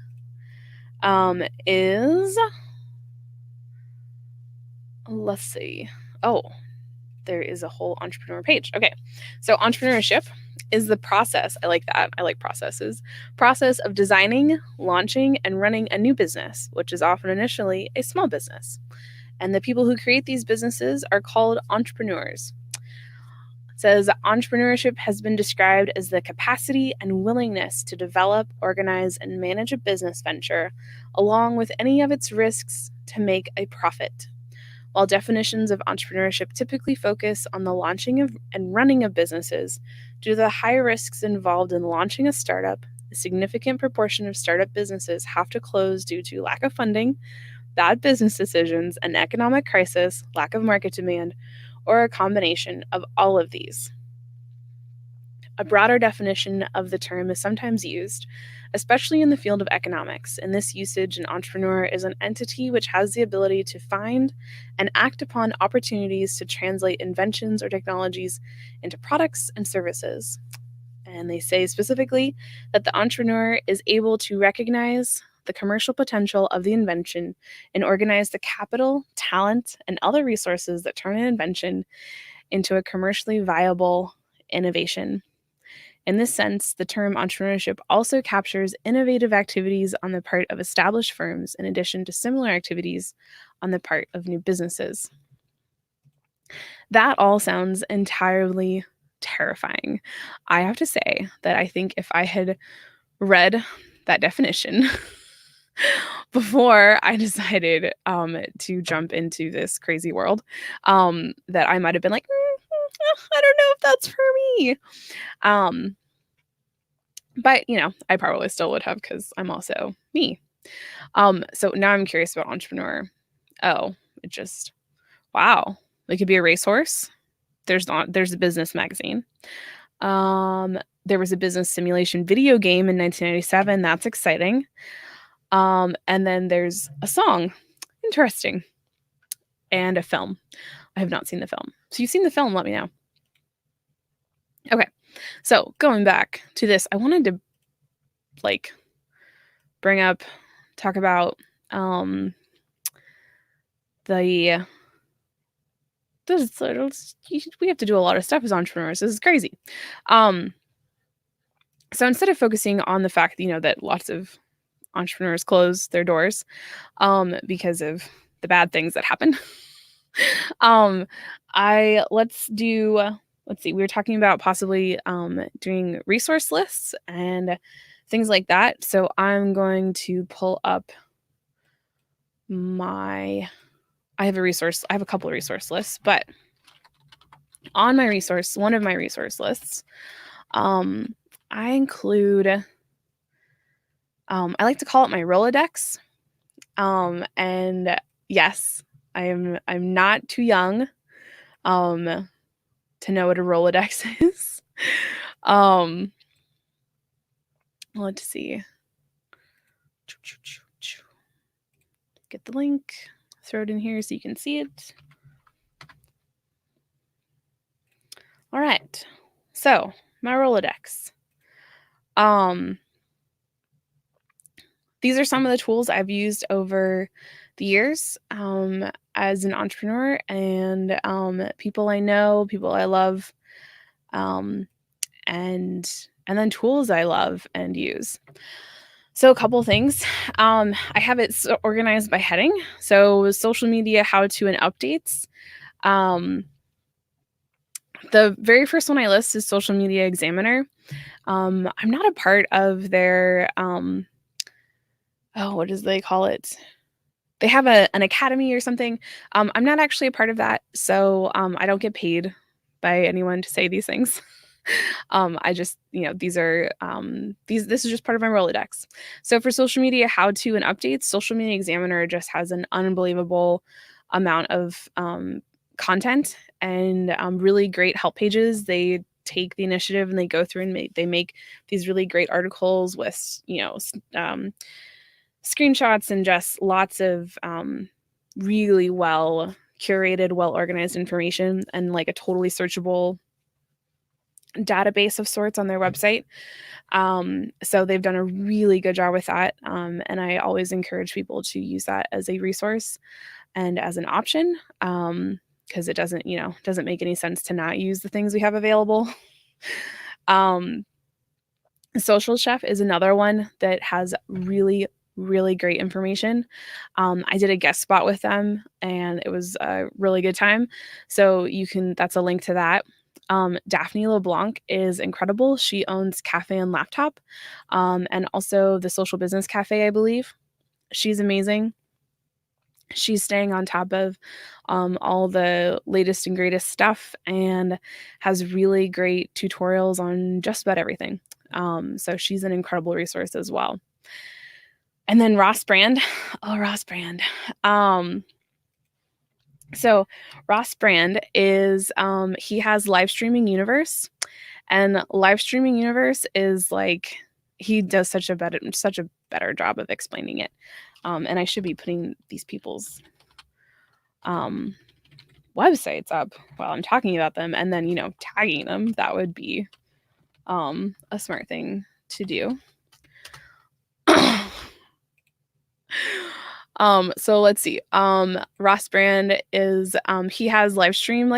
is, let's see. Oh, there is a whole entrepreneur page. Okay, so entrepreneurship is the process. I like that. I like processes. Process of designing, launching, and running a new business, which is often initially a small business. And the people who create these businesses are called entrepreneurs. It says entrepreneurship has been described as the capacity and willingness to develop, organize, and manage a business venture, along with any of its risks, to make a profit. While definitions of entrepreneurship typically focus on the launching of and running of businesses, due to the high risks involved in launching a startup, a significant proportion of startup businesses have to close due to lack of funding, bad business decisions, an economic crisis, lack of market demand, or a combination of all of these. A broader definition of the term is sometimes used, especially in the field of economics. In this usage, an entrepreneur is an entity which has the ability to find and act upon opportunities to translate inventions or technologies into products and services. And they say specifically that the entrepreneur is able to recognize the commercial potential of the invention and organize the capital, talent, and other resources that turn an invention into a commercially viable innovation. In this sense, the term entrepreneurship also captures innovative activities on the part of established firms in addition to similar activities on the part of new businesses. That all sounds entirely terrifying. I have to say that I think if I had read that definition before I decided to jump into this crazy world, that I might have been like, I don't know if that's for me. But I probably still would have because I'm also me. So now I'm curious about entrepreneur. Oh, it just wow. It could be a racehorse. There's a business magazine. There was a business simulation video game in 1997. That's exciting. And then there's a song. Interesting. And a film. I have not seen the film. So you've seen the film, let me know. Okay. So going back to this, I wanted to talk about we have to do a lot of stuff as entrepreneurs. This is crazy. So instead of focusing on the fact that let's of entrepreneurs close their doors because of the bad things that happen, let's see, we were talking about possibly doing resource lists and things like that. So I'm going to pull up I have a couple of resource lists, but on one of my resource lists, I include, I like to call it my Rolodex. And yes, I'm not too young, to know what a Rolodex is. Let's see. Get the link, throw it in here so you can see it. All right. So my Rolodex. These are some of the tools I've used over the years as an entrepreneur, and people I know, people I love, and then tools I love and use. So a couple things. I have it organized by heading. So social media, how-to, and updates. The very first one I list is Social Media Examiner. I'm not a part of their what does they call it? They have an academy or something. I'm not actually a part of that, so I don't get paid by anyone to say these things. I just, these are this is just part of my Rolodex. So for social media how to and updates, Social Media Examiner just has an unbelievable amount of content and really great help pages. They take the initiative and they go through and they make these really great articles with screenshots and just lots of really well curated, well organized information and like a totally searchable database of sorts on their website. So they've done a really good job with that. And I always encourage people to use that as a resource and as an option. Because it doesn't make any sense to not use the things we have available. Social Chef is another one that has really, really great information. I did a guest spot with them and it was a really good time. So that's a link to that. Daphne LeBlanc is incredible. She owns Cafe and Laptop, and also the Social Business Cafe, I believe. She's amazing. She's staying on top of all the latest and greatest stuff and has really great tutorials on just about everything. So she's an incredible resource as well. And then Ross Brand. Oh, Ross Brand. So Ross Brand is he has Live Streaming Universe, and Live Streaming Universe is like he does such a better job of explaining it. And I should be putting these people's websites up while I'm talking about them, and then tagging them. That would be a smart thing to do. So let's see. Ross Brand is he has Live Stream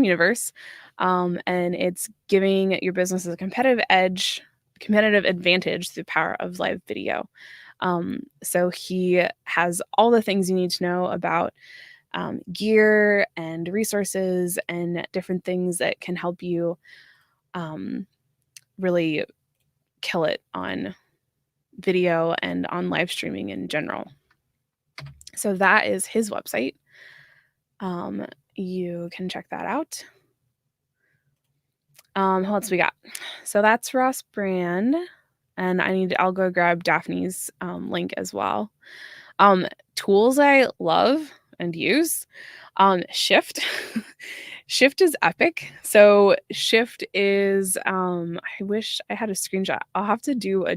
Universe, and it's giving your business a competitive advantage through the power of live video. So he has all the things you need to know about gear and resources and different things that can help you really kill it on video and on live streaming in general. So that is his website. You can check that out. What else we got? So that's Ross Brand, and I'll go grab Daphne's link as well. Tools I love and use. Shift. Shift is epic. So Shift is I wish I had a screenshot. I'll have to do a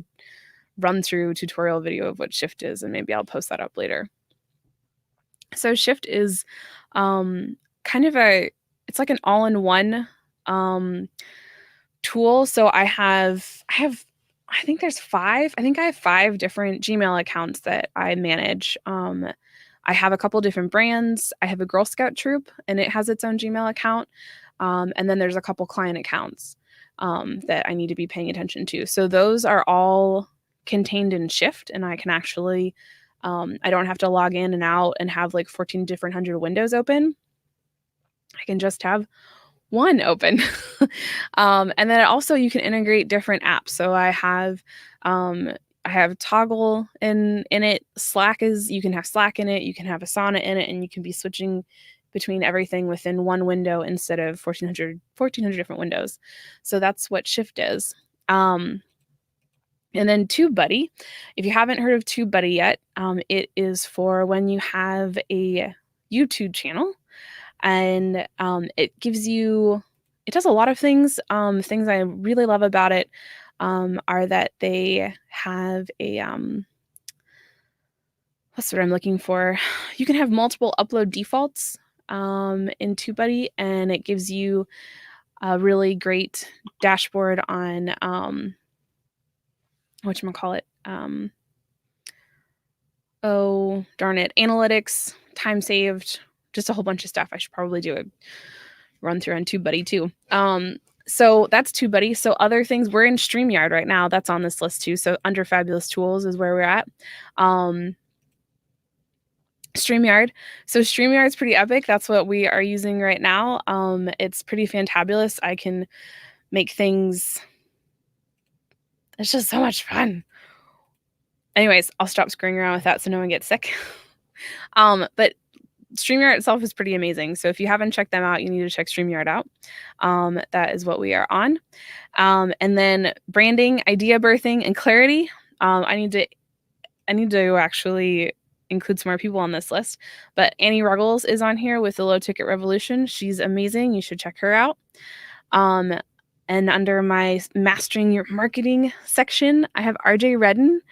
run through tutorial video of what Shift is, and maybe I'll post that up later. So Shift is kind of it's like an all-in-one tool. So I think there's 5. I think I have 5 different Gmail accounts that I manage. I have a couple different brands. I have a Girl Scout troop, and it has its own Gmail account. And then there's a couple client accounts that I need to be paying attention to. So those are all contained in Shift, and I can actually, I don't have to log in and out and have like 14 different hundred windows open. I can just have one open. And then also you can integrate different apps. So I have Toggle in it. You can have Slack in it, you can have Asana in it, and you can be switching between everything within one window instead of 1400 different windows. So that's what Shift is. And then TubeBuddy. If you haven't heard of TubeBuddy yet, it is for when you have a YouTube channel, and it does a lot of things. Things I really love about it are that they have a what's the word I'm looking for? You can have multiple upload defaults in TubeBuddy, and it gives you a really great dashboard on whatchamacallit, oh darn it, analytics, time saved, just a whole bunch of stuff. I should probably do a run through on TubeBuddy too. So that's TubeBuddy. So other things, we're in StreamYard right now. That's on this list too. So under Fabulous Tools is where we're at. StreamYard. So StreamYard is pretty epic. That's what we are using right now. It's pretty fantabulous. I can make things. It's just so much fun. Anyways, I'll stop screwing around with that so no one gets sick. But StreamYard itself is pretty amazing. So if you haven't checked them out, you need to check StreamYard out. That is what we are on. And then branding, idea birthing, and clarity. I need to actually include some more people on this list. But Annie Ruggles is on here with the Low Ticket Revolution. She's amazing. You should check her out. And under my Mastering Your Marketing section, I have RJ Redden.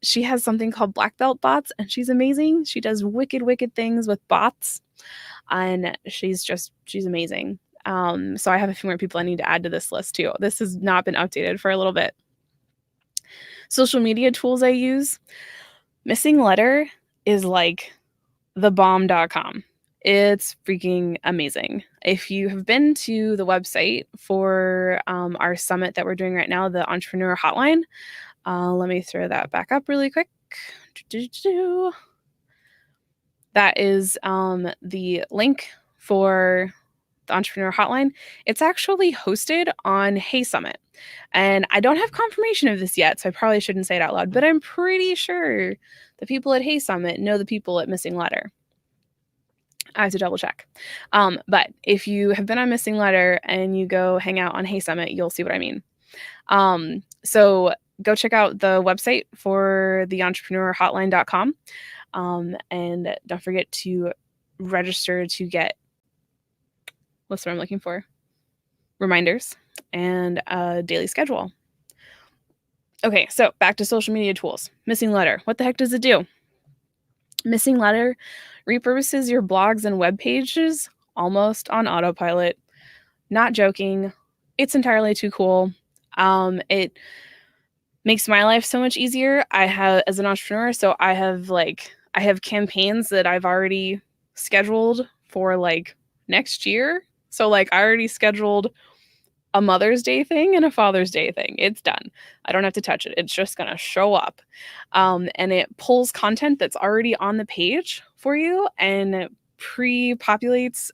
She has something called Black Belt Bots, and she's amazing. She does wicked, wicked things with bots, and she's amazing. So I have a few more people I need to add to this list too. This has not been updated for a little bit. Social media tools I use. Missing Letter is like thebomb.com. It's freaking amazing. If you have been to the website for our summit that we're doing right now, the Entrepreneur Hotline, let me throw that back up really quick. That is the link for the Entrepreneur Hotline. It's actually hosted on Hey Summit. And I don't have confirmation of this yet, so I probably shouldn't say it out loud, but I'm pretty sure the people at Hey Summit know the people at Missing Letter. I have to double check. But if you have been on Missing Letter and you go hang out on Hey Summit, you'll see what I mean. So go check out the website for the entrepreneurhotline.com. And don't forget to register to get, what's what I'm looking for? Reminders and a daily schedule. Okay, so back to social media tools. Missing Letter. What the heck does it do? Missing Letter repurposes your blogs and web pages almost on autopilot. Not joking. It's entirely too cool. It makes my life so much easier. I have, as an entrepreneur, so I have campaigns that I've already scheduled for like next year. So like I already scheduled a Mother's Day thing and a Father's Day thing. It's done. I don't have to touch it. It's just going to show up. And it pulls content that's already on the page for you and pre-populates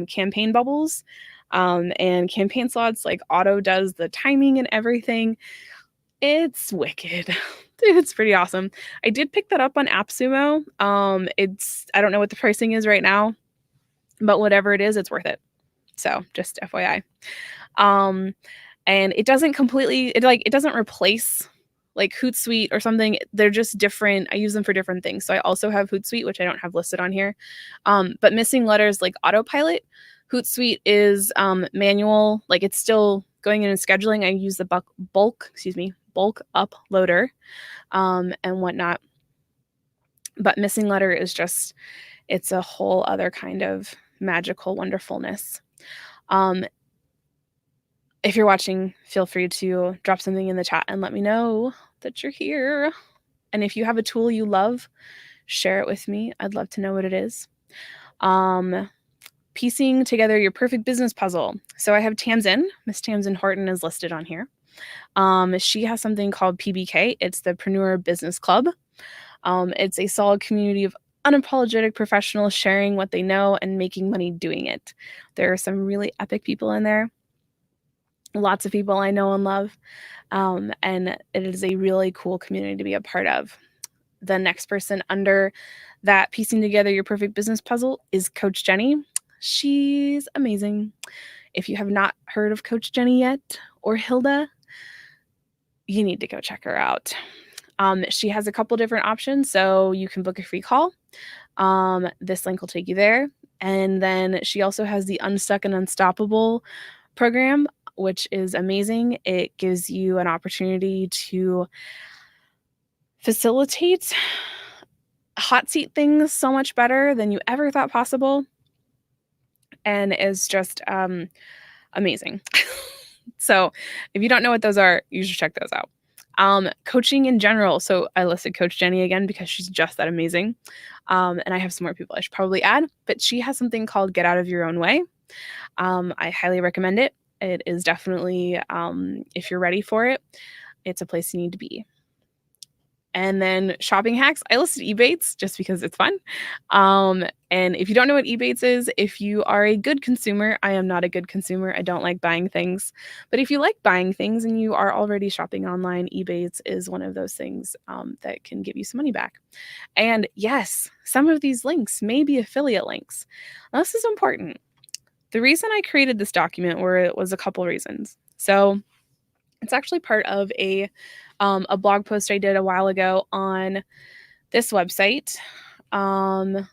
campaign bubbles and campaign slots, like auto does the timing and everything. It's wicked. It's pretty awesome. I did pick that up on AppSumo. I don't know what the pricing is right now, but whatever it is, it's worth it. So just FYI. And it doesn't it doesn't replace like Hootsuite or something. They're just different. I use them for different things. So I also have Hootsuite, which I don't have listed on here. But Missing Letters like autopilot. Hootsuite is manual, like it's still going in and scheduling. I use the bulk uploader and whatnot. But Missing Letter is just, it's a whole other kind of magical wonderfulness. If you're watching, feel free to drop something in the chat and let me know that you're here. And if you have a tool you love, share it with me. I'd love to know what it is. Piecing together your perfect business puzzle. So I have Tamsin. Miss Tamsin Horton is listed on here. She has something called PBK. It's the Preneur Business Club. It's a solid community of unapologetic professionals sharing what they know and making money doing it. There are some really epic people in there. Lots of people I know and love. And it is a really cool community to be a part of. The next person under that piecing together your perfect business puzzle is Coach Jenny. She's amazing. If you have not heard of Coach Jenny yet, or Hilda, you need to go check her out. She has a couple different options, so you can book a free call. This link will take you there. And then she also has the Unstuck and Unstoppable program, which is amazing. It gives you an opportunity to facilitate hot seat things so much better than you ever thought possible. And is just amazing. So if you don't know what those are, you should check those out. Coaching in general. So I listed Coach Jenny again because she's just that amazing. And I have some more people I should probably add, but she has something called Get Out of Your Own Way. I highly recommend it. It is definitely, if you're ready for it, it's a place you need to be. And then shopping hacks, I listed Ebates just because it's fun. And if you don't know what Ebates is, if you are a good consumer, I am not a good consumer. I don't like buying things. But if you like buying things and you are already shopping online, Ebates is one of those things that can give you some money back. And yes, some of these links may be affiliate links. Now, this is important. The reason I created this document was a couple reasons. So it's actually part of a blog post I did a while ago on this website. And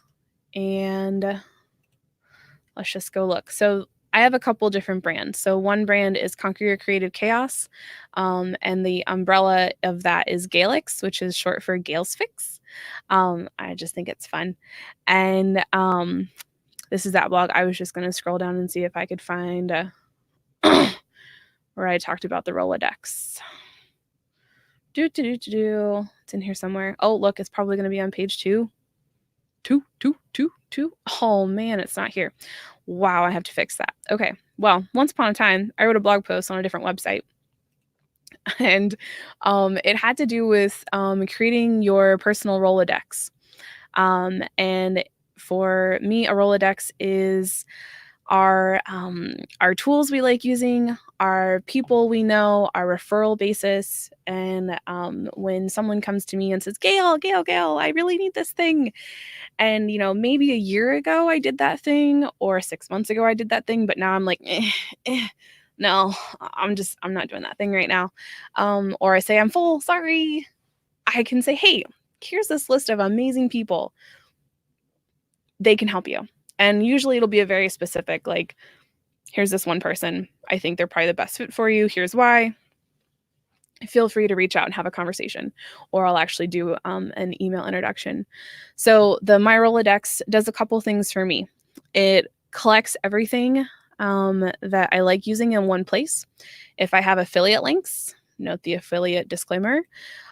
let's just go look. So I have a couple different brands. So one brand is Conquer Your Creative Chaos, and the umbrella of that is Galix, which is short for Gale's Fix. I just think it's fun. And this is that blog. I was just going to scroll down and see if I could find where I talked about the Rolodex. It's in here somewhere. Oh, look, it's probably going to be on page 2. Oh man, it's not here. Wow, I have to fix that. Okay. Well, once upon a time, I wrote a blog post on a different website. And it had to do with creating your personal Rolodex. And for me, a Rolodex is our tools we like using, our people we know, our referral basis. And when someone comes to me and says, Gail, I really need this thing. And, maybe a year ago I did that thing, or 6 months ago I did that thing, but now I'm like, no, I'm not doing that thing right now. Or I say, I'm full, sorry. I can say, hey, here's this list of amazing people. They can help you. And usually it'll be a very specific, like, here's this one person. I think they're probably the best fit for you. Here's why. Feel free to reach out and have a conversation, or I'll actually do an email introduction. So the My Rolodex does a couple things for me. It collects everything that I like using in one place. If I have affiliate links, note the affiliate disclaimer.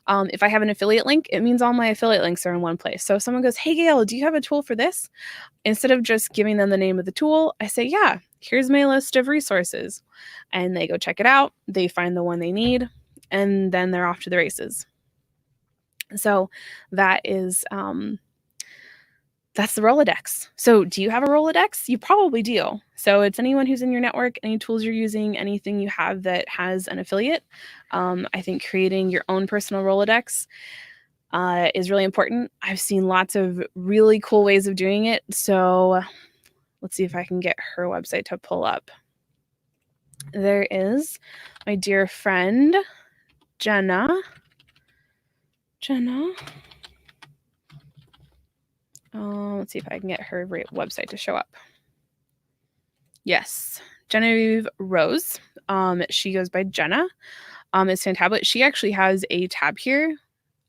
If I have an affiliate link, it means all my affiliate links are in one place. So if someone goes, hey, Gail, do you have a tool for this? Instead of just giving them the name of the tool, I say, yeah, here's my list of resources. And they go check it out. They find the one they need, and then they're off to the races. So that is that's the Rolodex. So do you have a Rolodex? You probably do. So it's anyone who's in your network, any tools you're using, anything you have that has an affiliate. I think creating your own personal Rolodex is really important. I've seen lots of really cool ways of doing it. So let's see if I can get her website to pull up. There is my dear friend, Jenna. Let's see if I can get her website to show up. Yes, Genevieve Rose. She goes by Jenna. It's fantablet. She actually has a tab here,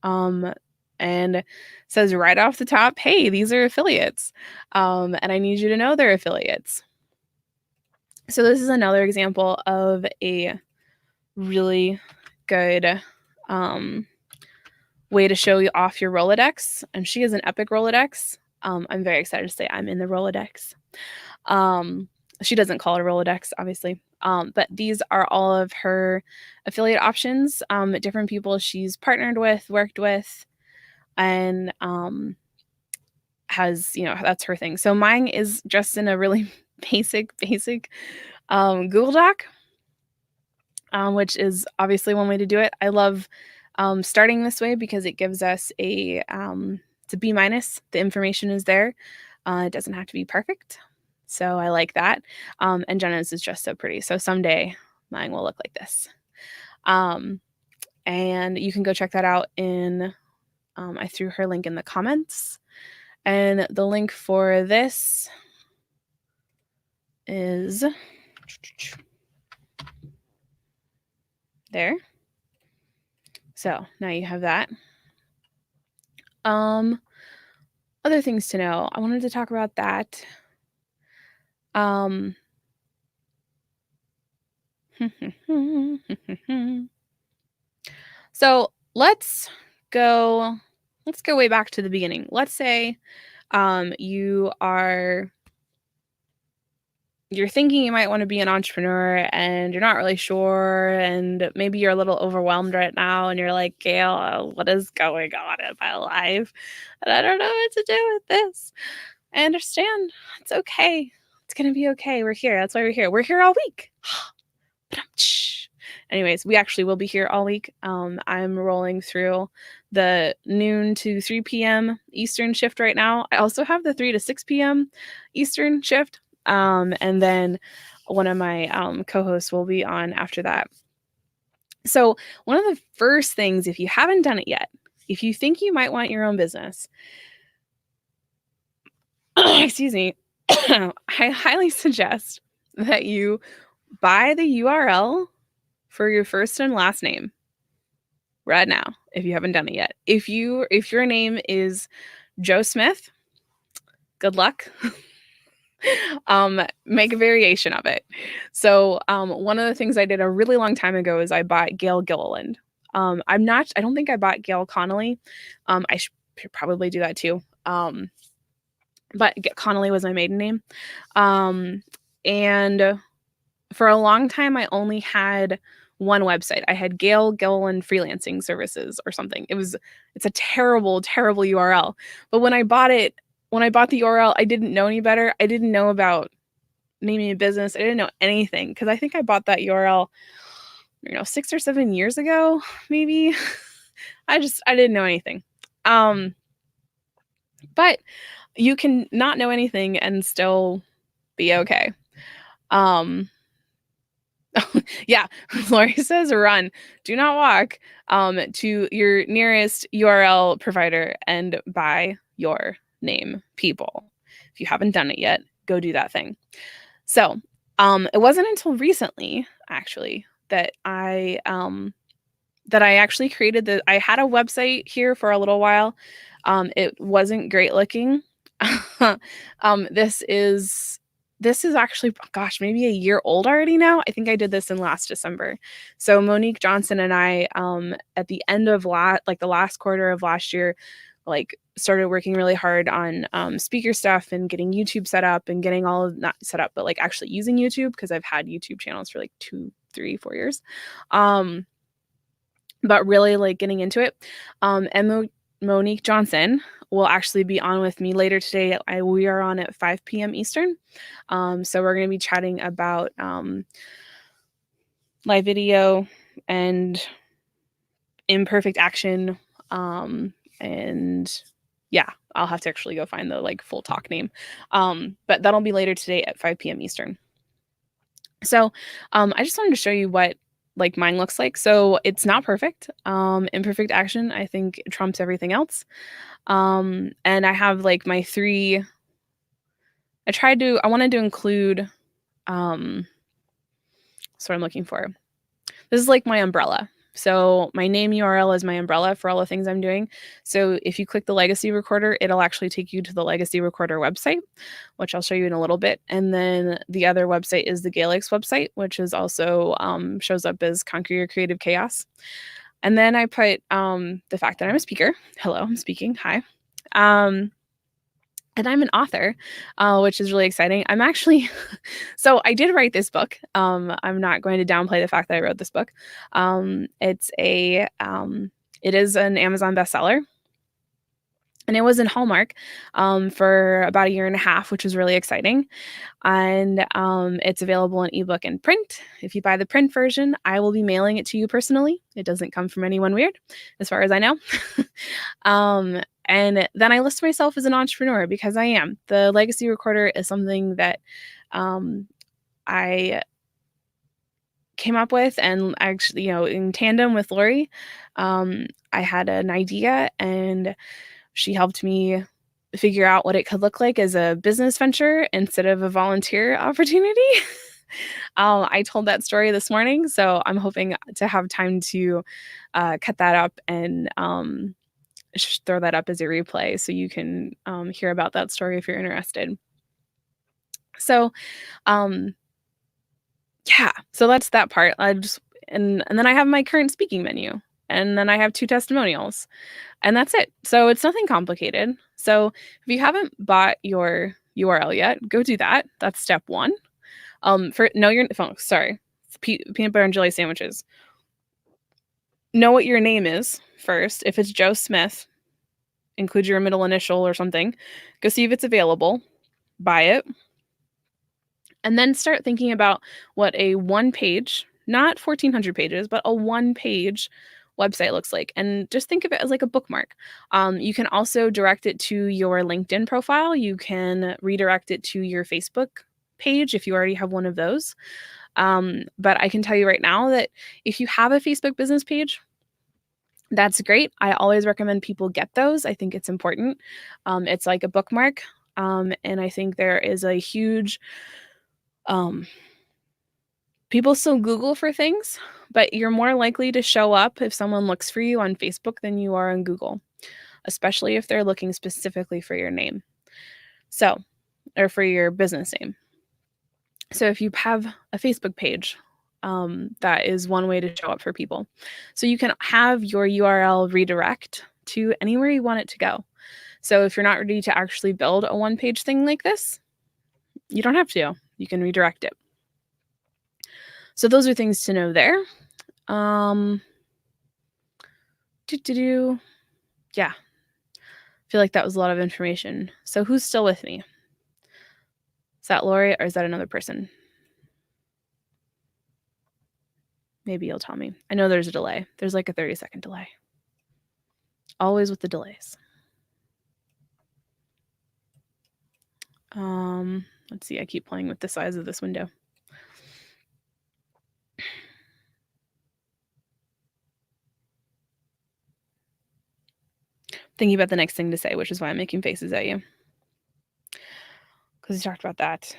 and says right off the top, "Hey, these are affiliates, and I need you to know they're affiliates." So this is another example of a really good way to show you off your Rolodex. And she has an epic Rolodex. I'm very excited to say I'm in the Rolodex. She doesn't call it a Rolodex, obviously. But these are all of her affiliate options, different people she's partnered with, worked with, and has, that's her thing. So mine is just in a really basic Google Doc, which is obviously one way to do it. I love starting this way because it gives us it's a B-. The information is there. It doesn't have to be perfect. So I like that. And Jenna's is just so pretty. So someday mine will look like this. And you can go check that out I threw her link in the comments. And the link for this is there. So now you have that. Other things to know. I wanted to talk about that. So let's go way back to the beginning. Let's say you are you're thinking you might want to be an entrepreneur and you're not really sure, and maybe you're a little overwhelmed right now and you're like, Gail, what is going on in my life? And I don't know what to do with this. I understand. It's okay. It's going to be okay. We're here. That's why we're here. We're here all week. Anyways, we actually will be here all week. I'm rolling through the noon to 3 p.m. Eastern shift right now. I also have the 3 to 6 p.m. Eastern shift. And then one of my co-hosts will be on after that. So one of the first things, if you haven't done it yet, if you think you might want your own business, excuse me, I highly suggest that you buy the URL for your first and last name right now, if you haven't done it yet. If your name is Joe Smith, good luck. Make a variation of it. So one of the things I did a really long time ago is I bought Gail Gilliland. I don't think I bought Gail Connolly. I should probably do that too. But Connolly was my maiden name. And for a long time, I only had one website. I had Gail Gilliland Freelancing Services or something. It's a terrible, terrible URL. But when I bought the URL, I didn't know any better. I didn't know about naming a business. I didn't know anything because I think I bought that URL, 6 or 7 years ago, maybe. I didn't know anything. But you can not know anything and still be okay. Yeah, Lori says run. Do not walk to your nearest URL provider and buy your name, people. If you haven't done it yet, go do that thing. So it wasn't until recently, actually, that I actually created I had a website here for a little while. It wasn't great looking. This is actually, gosh, maybe a year old already now. I think I did this in last December. So Monique Johnson and I, at the end of the last quarter of last year, started working really hard on speaker stuff and getting YouTube set up and getting not set up, but actually using YouTube, because I've had YouTube channels for 2, 3, 4 years. But really getting into it. And Monique Johnson will actually be on with me later today. We are on at 5 p.m. Eastern. So we're going to be chatting about live video and imperfect action. And yeah, I'll have to actually go find the full talk name. But that'll be later today at 5 p.m. Eastern. So I just wanted to show you what mine looks like. So it's not perfect. Imperfect action, I think, trumps everything else. And I have my 3. I wanted to include, what I'm looking for. This is my umbrella. So my name URL is my umbrella for all the things I'm doing. So if you click the Legacy Recorder, it'll actually take you to the Legacy Recorder website, which I'll show you in a little bit. And then the other website is the Gaelix website, which is also shows up as Conquer Your Creative Chaos. And then I put the fact that I'm a speaker. Hello, I'm speaking. Hi. And I'm an author, which is really exciting. I'm actually, so I did write this book. I'm not going to downplay the fact that I wrote this book. It is an Amazon bestseller. And it was in Hallmark for about 1.5 years, which is really exciting. And it's available in ebook and print. If you buy the print version, I will be mailing it to you personally. It doesn't come from anyone weird, as far as I know. And then I list myself as an entrepreneur because I am. The Legacy Recorder is something that I came up with, and actually, in tandem with Lori, I had an idea, and she helped me figure out what it could look like as a business venture instead of a volunteer opportunity. I told that story this morning, so I'm hoping to have time to cut that up and throw that up as a replay so you can hear about that story if you're interested. So yeah, so that's that part. And then I have my current speaking menu, and then I have 2 testimonials, and that's it. So it's nothing complicated. So if you haven't bought your URL yet, go do that. That's step 1. For know your phone. Sorry, peanut butter and jelly sandwiches. Know what your name is first. If it's Joe Smith, include your middle initial or something. Go see if it's available. Buy it. And then start thinking about what a one page, not 1,400 pages, but a one page website looks like. And just think of it as like a bookmark. You can also direct it to your LinkedIn profile. You can redirect it to your Facebook page if you already have one of those. But I can tell you right now that if you have a Facebook business page, that's great. I always recommend people get those. I think it's important. It's like a bookmark. And I think there is a huge um, people still Google for things, but you're more likely to show up if someone looks for you on Facebook than you are on Google, especially if they're looking specifically for your name. So, or for your business name. So, if you have a Facebook page, that is one way to show up for people. So, you can have your URL redirect to anywhere you want it to go. So, if you're not ready to actually build a one page thing like this, you don't have to. You can redirect it. So, those are things to know there. Yeah. I feel like that was a lot of information. So who's still with me? Is that Lori or is that another person? Maybe you'll tell me. I know there's a delay. There's like a 30-second delay. Always with the delays. Let's see. I keep playing with the size of this window. Thinking about the next thing to say, which is why I'm making faces at you. Because we talked about that.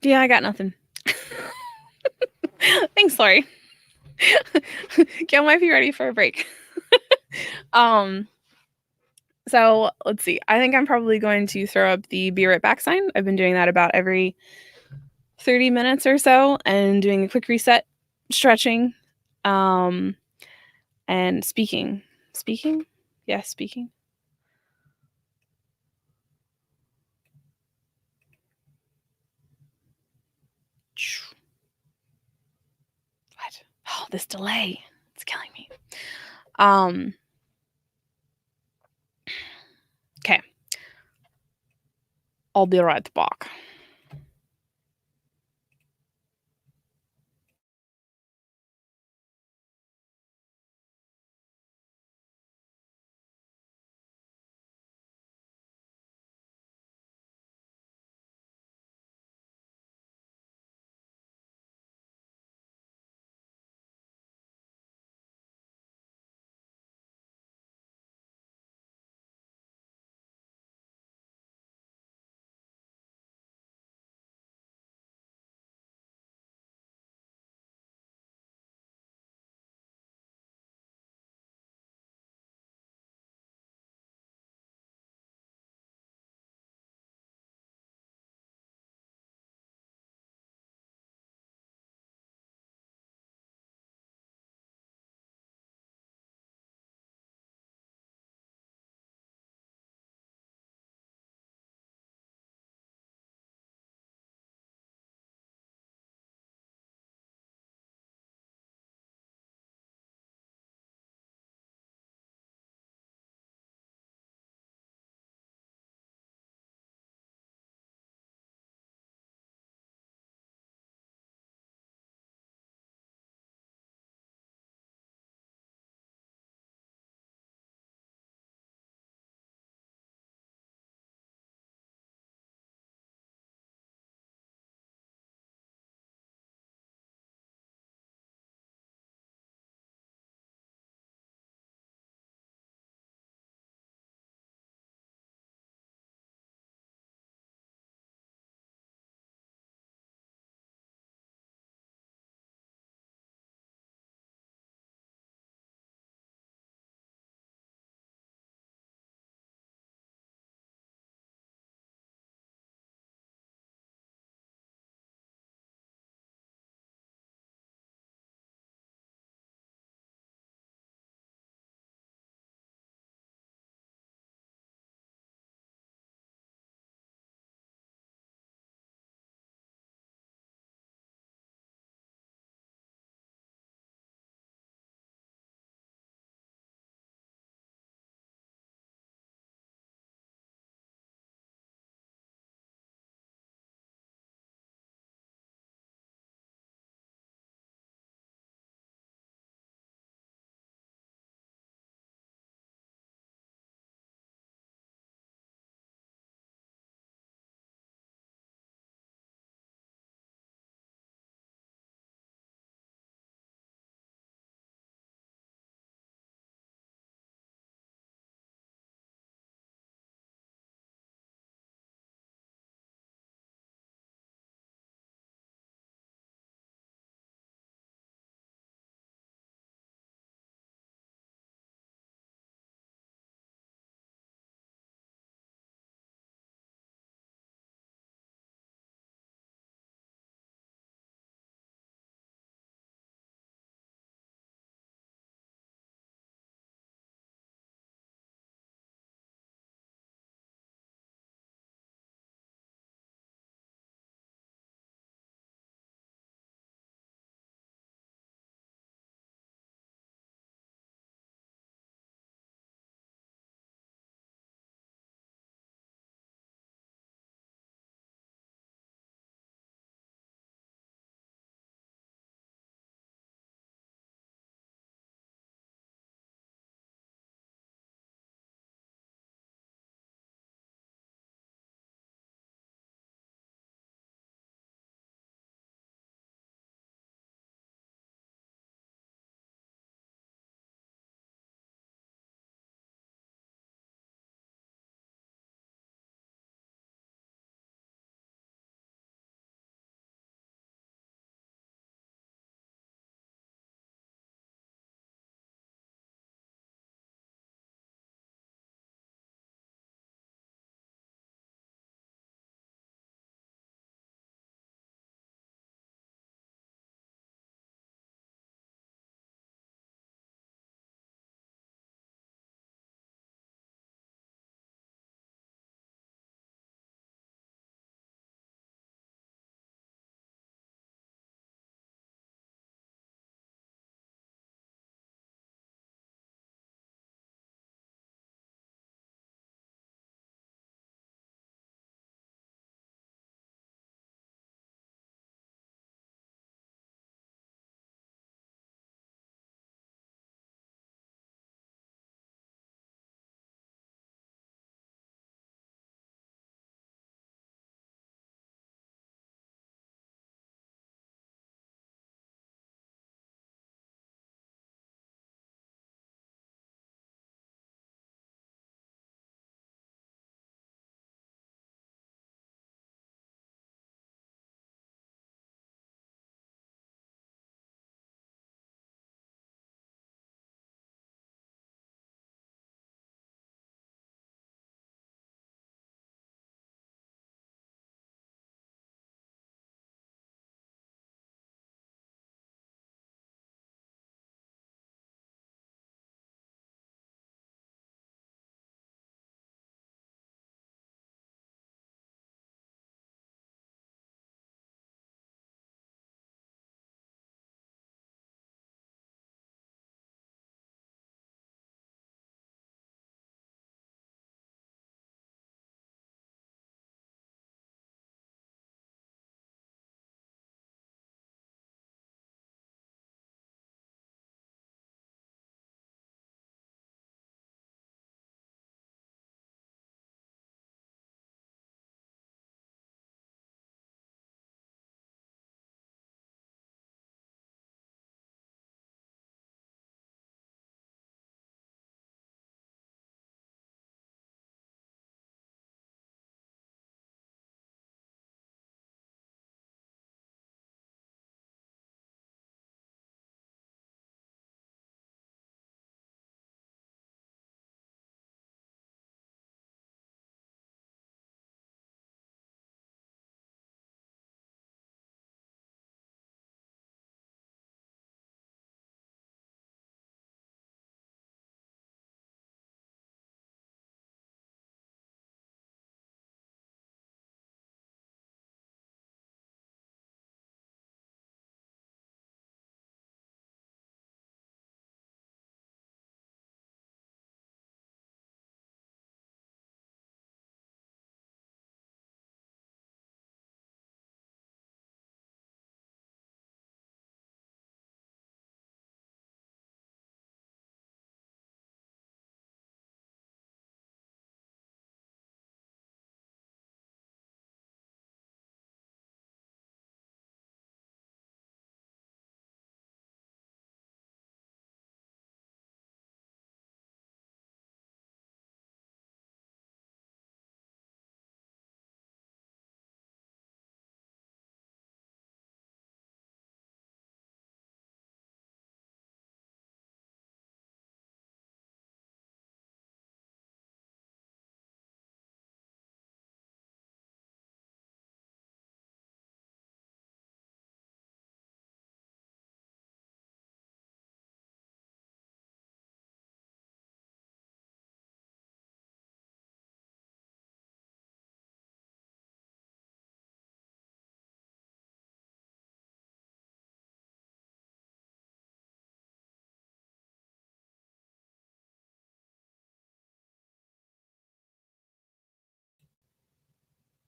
Yeah, I got nothing. Thanks, Lori. Gail might be ready for a break. So let's see. I think I'm probably going to throw up the be right back sign. I've been doing that about every 30 minutes or so and doing a quick reset, stretching, and speaking. Speaking? Yes, speaking. What? Oh, this delay. It's killing me. Okay. I'll be right back.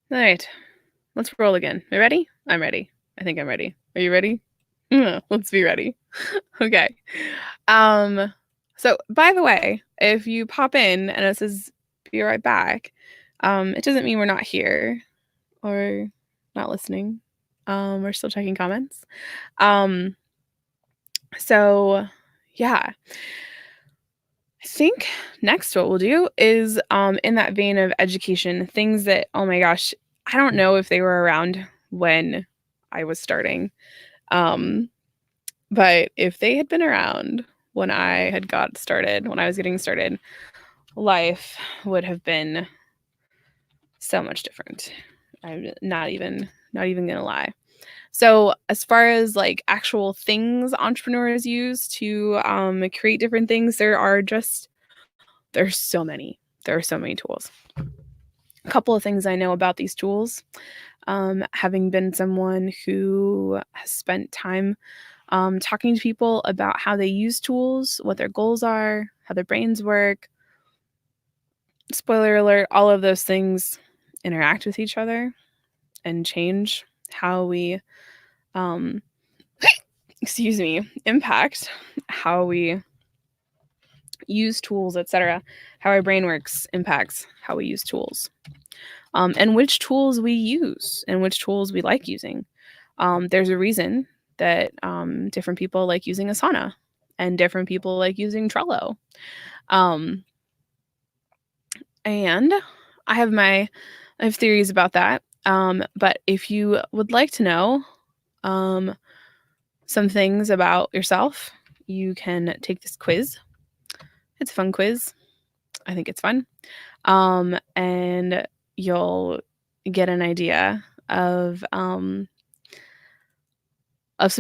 All right, let's roll again. Are you ready? I'm ready. I think I'm ready. Are you ready? Let's be ready. Okay. So by the way, if you pop in and it says be right back, it doesn't mean we're not here or not listening. We're still checking comments. Um, so yeah. I think next what we'll do is in that vein of education, things that, oh my gosh, I don't know if they were around when I was starting. Um, but if they had been around when I had got started, when I was getting started, life would have been so much different. I'm not even gonna lie. So as far as like actual things entrepreneurs use to create different things, there's so many. There are so many tools. A couple of things I know about these tools, having been someone who has spent time talking to people about how they use tools, what their goals are, how their brains work. Spoiler alert, all of those things interact with each other and change how we, um, impact how we use tools, etc. How our brain works impacts how we use tools. And which tools we use and which tools we like using. There's a reason that different people like using Asana and different people like using Trello. Um, and I have theories about that. But if you would like to know some things about yourself, you can take this quiz. It's a fun quiz. I think it's fun. And you'll get an idea of some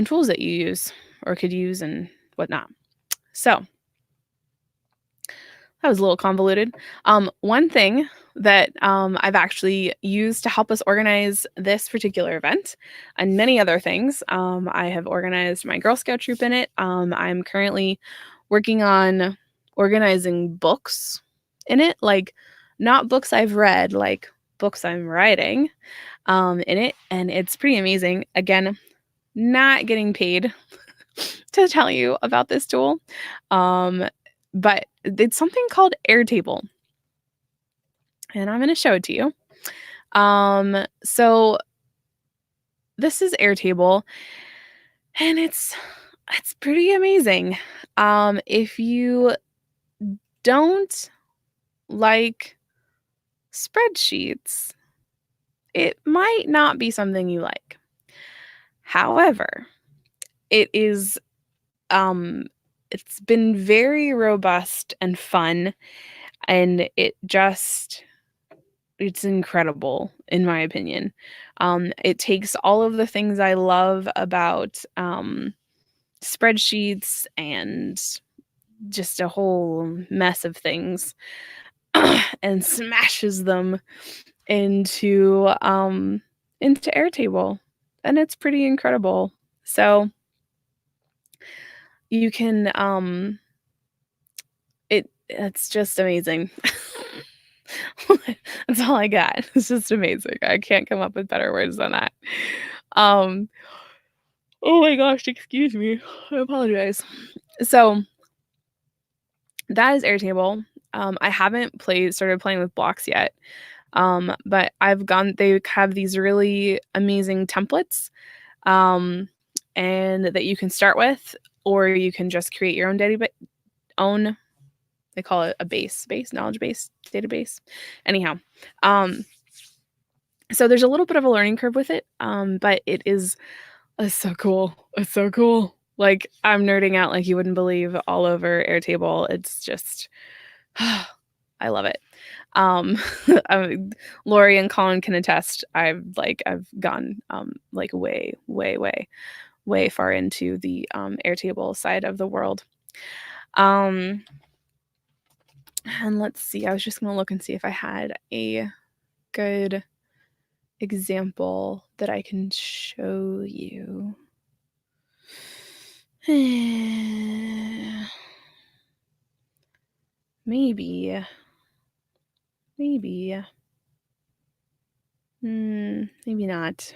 tools that you use or could use and whatnot. So that was a little convoluted. One thing that I've actually used to help us organize this particular event and many other things, I have organized my Girl Scout troop in it. I'm currently working on organizing books in it, like not books I've read, like books I'm writing in it. And it's pretty amazing. Again, not getting paid to tell you about this tool. But it's something called Airtable. And I'm going to show it to you. So this is Airtable and it's pretty amazing. If you don't like spreadsheets, it might not be something you like. However, it is it's been very robust and fun, and it's incredible in my opinion. It takes all of the things I love about spreadsheets and just a whole mess of things and smashes them into Airtable, and it's pretty incredible. So you can it's just amazing. That's all I got. It's just amazing. I can't come up with better words than that. Um oh my gosh, excuse me. I apologize. So that is Airtable. I haven't started playing with blocks yet. But they have these really amazing templates and that you can start with, or you can just create your own own, they call it a knowledge base database. Anyhow, so there's a little bit of a learning curve with it, but it's so cool. It's so cool. Like, I'm nerding out like you wouldn't believe all over Airtable. It's just, I love it. Lori and Colin can attest. I've gone like way, way, way, way far into the Airtable side of the world. And let's see. I was just gonna look and see if I had a good example that I can show you. Maybe. Maybe not.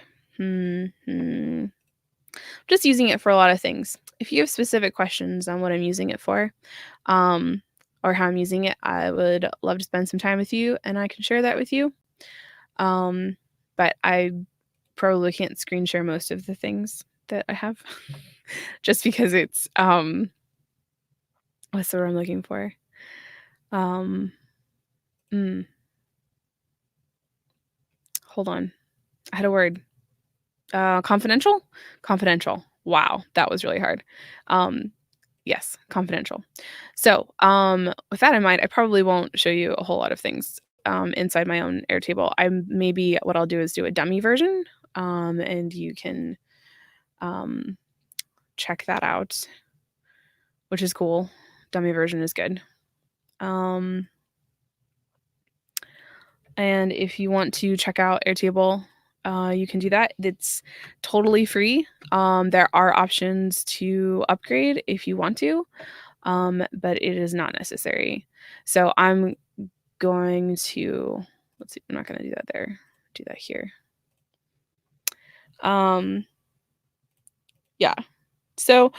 Just using it for a lot of things. If you have specific questions on what I'm using it for, um, or how I'm using it, I would love to spend some time with you, and I can share that with you. But I probably can't screen share most of the things that I have just because it's what's the word I'm looking for? Um, mm, hold on. I had a word. Confidential? Confidential. Wow, that was really hard. Um, yes, confidential. So, with that in mind, I probably won't show you a whole lot of things inside my own Airtable. Maybe what I'll do is do a dummy version, and you can um, check that out, which is cool. Dummy version is good. And if you want to check out Airtable, you can do that. It's totally free. There are options to upgrade if you want to, but it is not necessary. So I'm going to, let's see, I'm not going to do that there. Do that here. Yeah. So,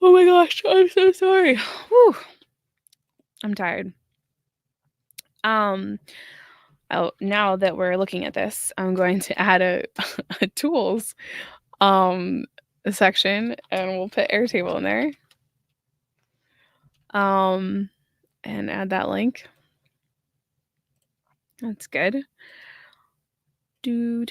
oh my gosh, I'm so sorry. Whew. I'm tired. Oh, now that we're looking at this, I'm going to add a tools section, and we'll put Airtable in there. And add that link. That's good. And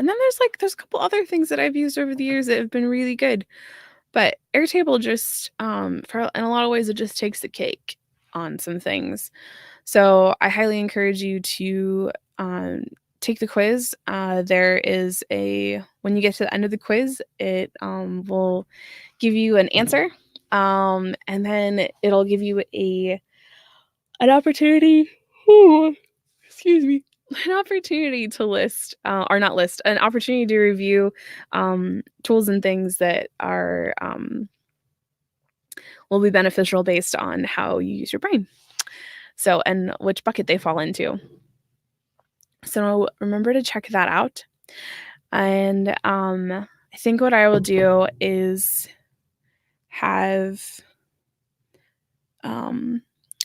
then there's a couple other things that I've used over the years that have been really good. But Airtable just in a lot of ways it just takes the cake on some things. So I highly encourage you to take the quiz. There is when you get to the end of the quiz, it will give you an answer, and then it'll give you an opportunity. Excuse me. An opportunity to list, or not list, an opportunity to review tools and things that are will be beneficial based on how you use your brain. So, and which bucket they fall into. So remember to check that out. And I think what I will do is have,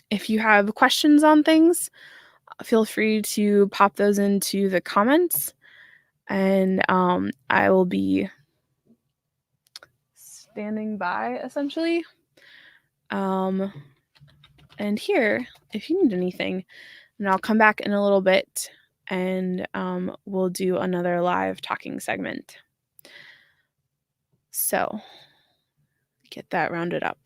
if you have questions on things, feel free to pop those into the comments, and I will be standing by essentially. And here, if you need anything, and I'll come back in a little bit, and we'll do another live talking segment. So get that rounded up.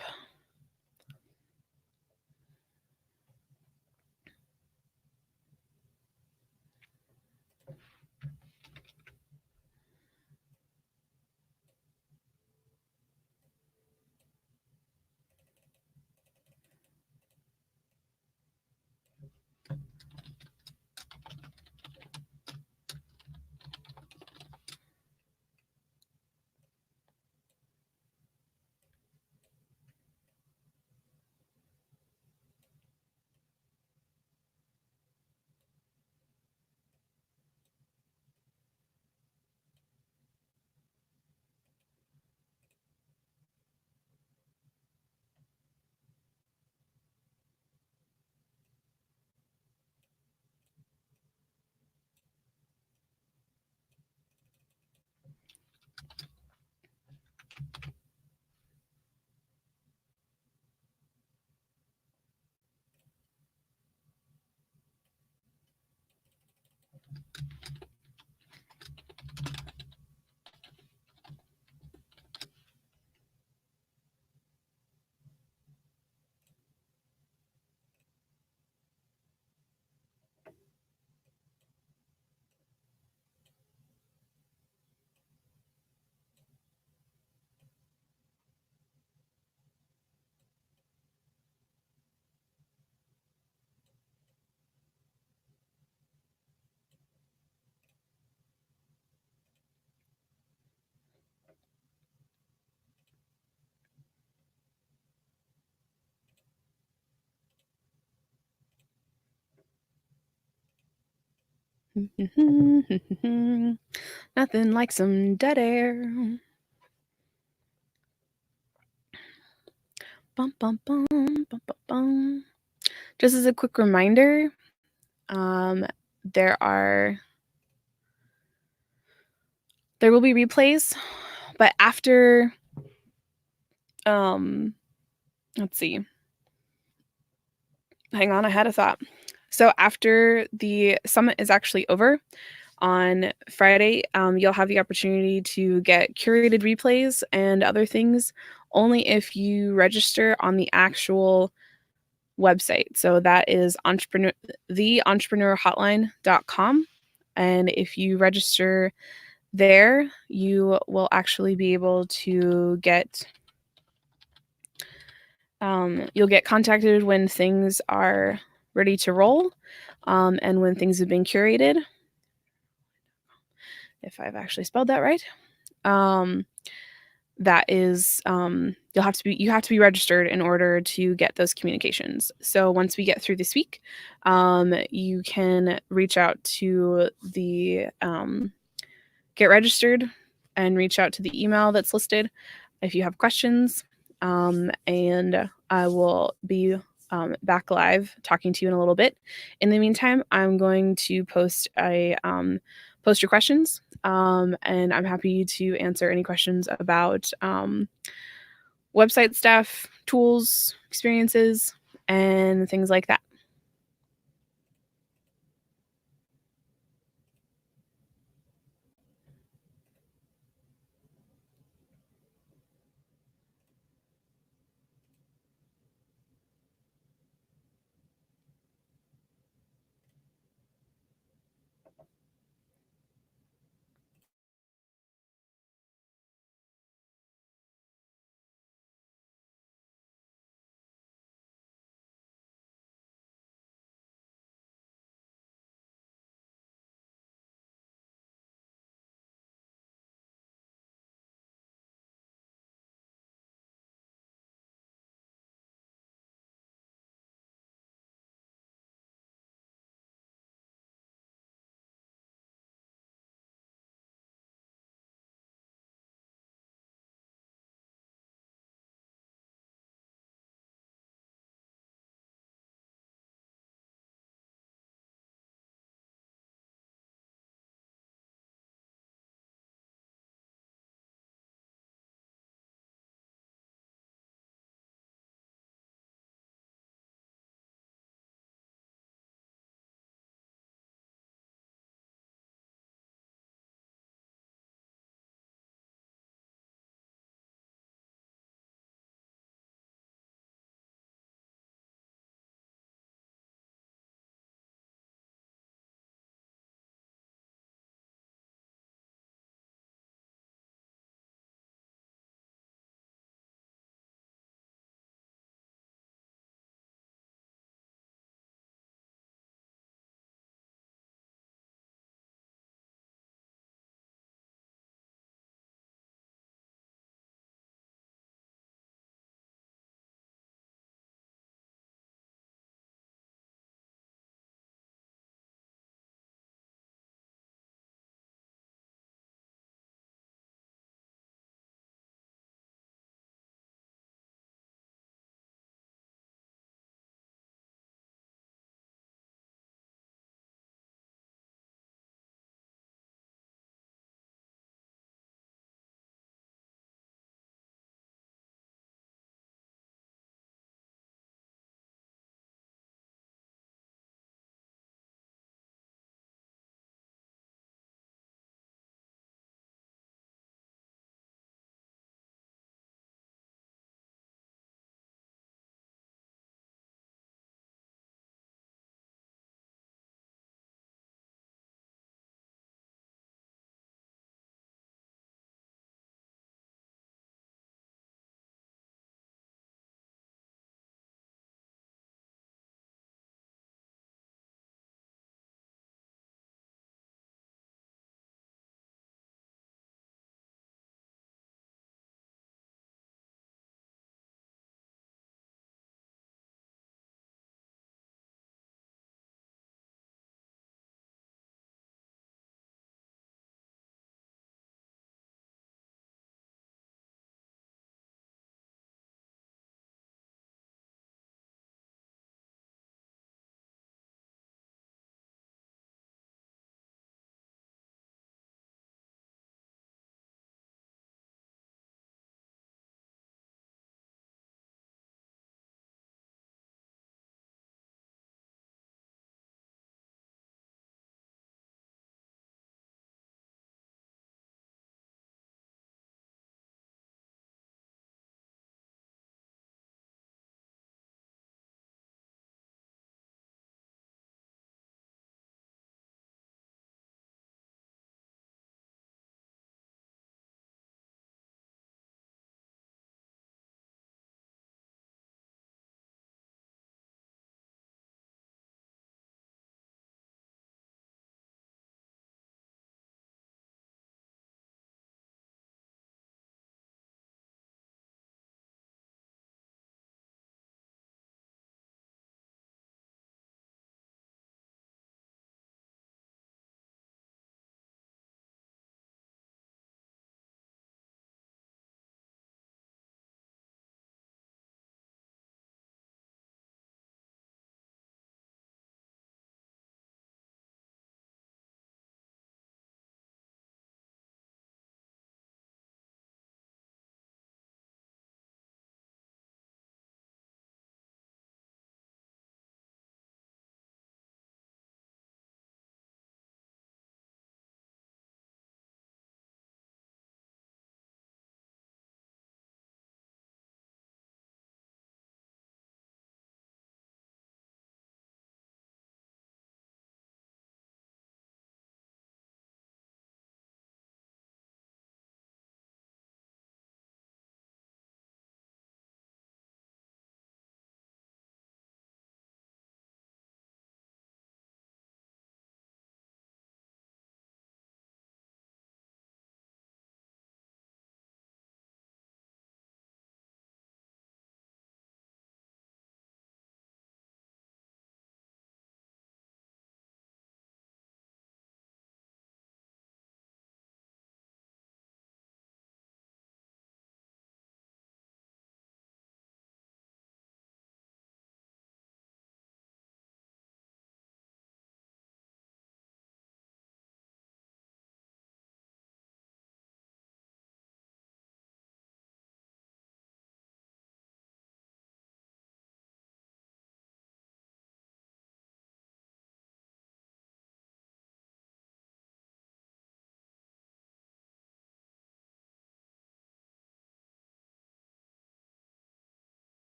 Nothing like some dead air. Bum, bum, bum, bum, bum, bum. Just as a quick reminder, there will be replays, but after let's see. Hang on, I had a thought. So after the summit is actually over on Friday, you'll have the opportunity to get curated replays and other things only if you register on the actual website. So that is theentrepreneurhotline.com. And if you register there, you will actually be able to you'll get contacted when things are ready to roll, and when things have been curated, if I've actually spelled that right. That is, you have to be registered in order to get those communications. So once we get through this week, you can reach out to the get registered and reach out to the email that's listed if you have questions. And I will be back live talking to you in a little bit. In the meantime, I'm going to post your questions, and I'm happy to answer any questions about website stuff, tools, experiences, and things like that.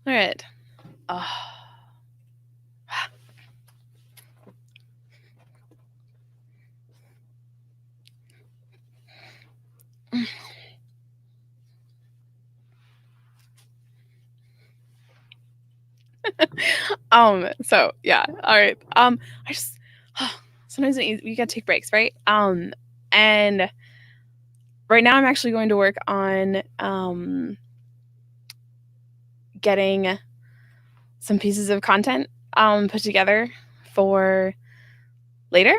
All right. So yeah, all right. I just sometimes we gotta take breaks, right? And right now I'm actually going to work on getting some pieces of content put together for later.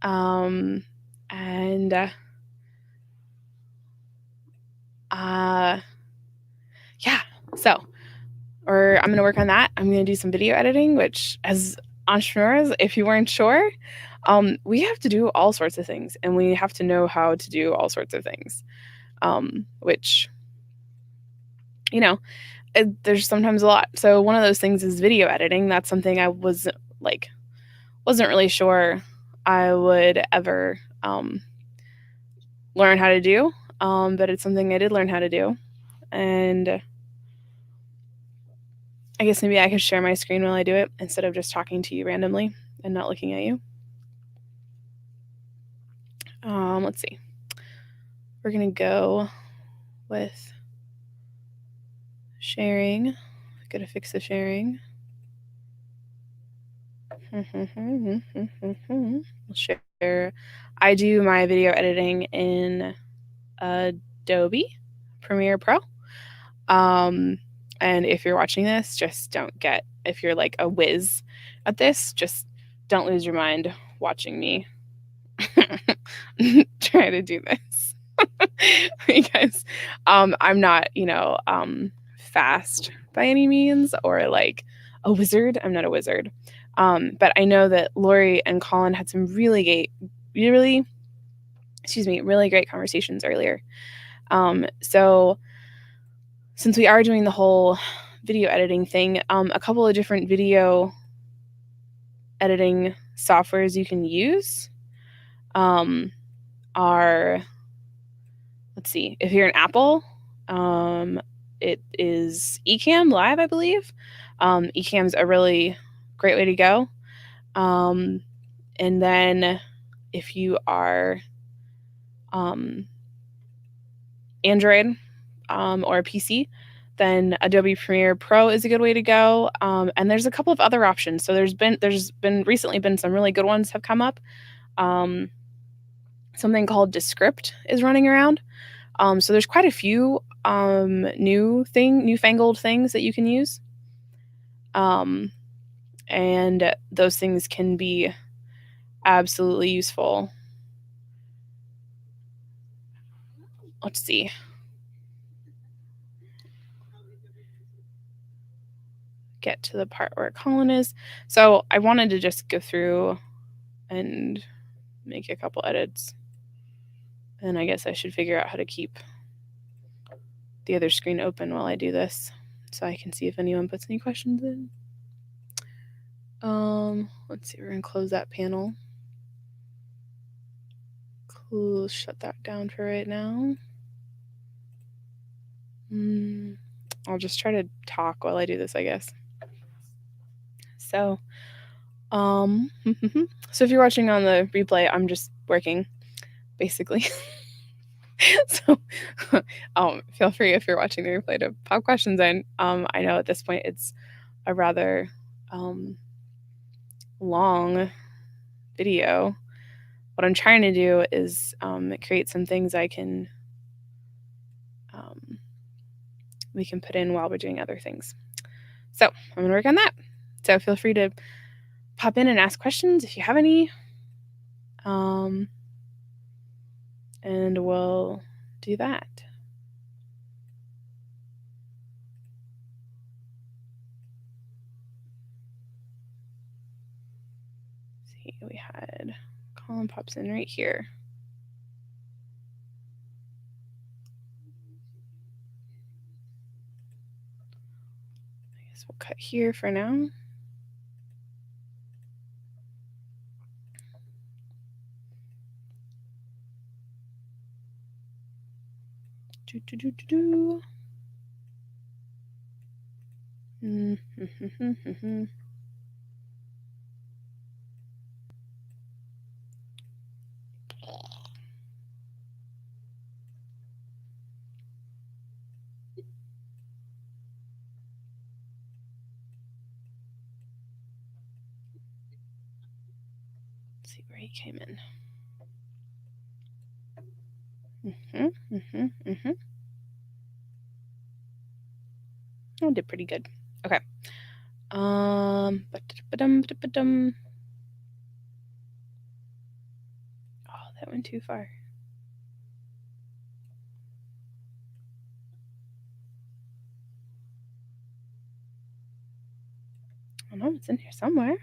And yeah, so or I'm going to work on that. I'm going to do some video editing, which as entrepreneurs, if you weren't sure, we have to do all sorts of things and we have to know how to do all sorts of things, which, you know, there's sometimes a lot. So one of those things is video editing. That's something I wasn't really sure I would ever learn how to do, but it's something I did learn how to do. And I guess maybe I could share my screen while I do it instead of just talking to you randomly and not looking at you. Let's see. We're going to go with sharing. Got to fix the sharing. We'll share. I do my video editing in Adobe Premiere Pro. And if you're watching this, just don't get, if you're like a whiz at this, just don't lose your mind watching me try to do this. Because I'm not, fast by any means or like a wizard. I'm not a wizard. But I know that Lori and Colin had some really great conversations earlier. So since we are doing the whole video editing thing, a couple of different video editing softwares you can use are, let's see, if you're an Apple, it is Ecamm Live, I believe. Ecamm's a really great way to go. And then if you are Android or a PC, then Adobe Premiere Pro is a good way to go. And there's a couple of other options. So there's been recently been some really good ones have come up. Something called Descript is running around. So there's quite a few newfangled things that you can use. And those things can be absolutely useful. Let's see. Get to the part where Colin is. So I wanted to just go through and make a couple edits. And I guess I should figure out how to keep the other screen open while I do this so I can see if anyone puts any questions in. Let's see, we're gonna close that panel. Cool, shut that down for right now. I'll just try to talk while I do this, I guess. So, so if you're watching on the replay, I'm just working, basically. So, feel free if you're watching the replay to pop questions in. I know at this point it's a rather long video. What I'm trying to do is create some things we can put in while we're doing other things. So I'm going to work on that. So feel free to pop in and ask questions if you have any. And we'll do that. See, we had Colin pops in right here. I guess we'll cut here for now. See where he came in. I did pretty good. Okay. Oh, that went too far. I know it's in here somewhere.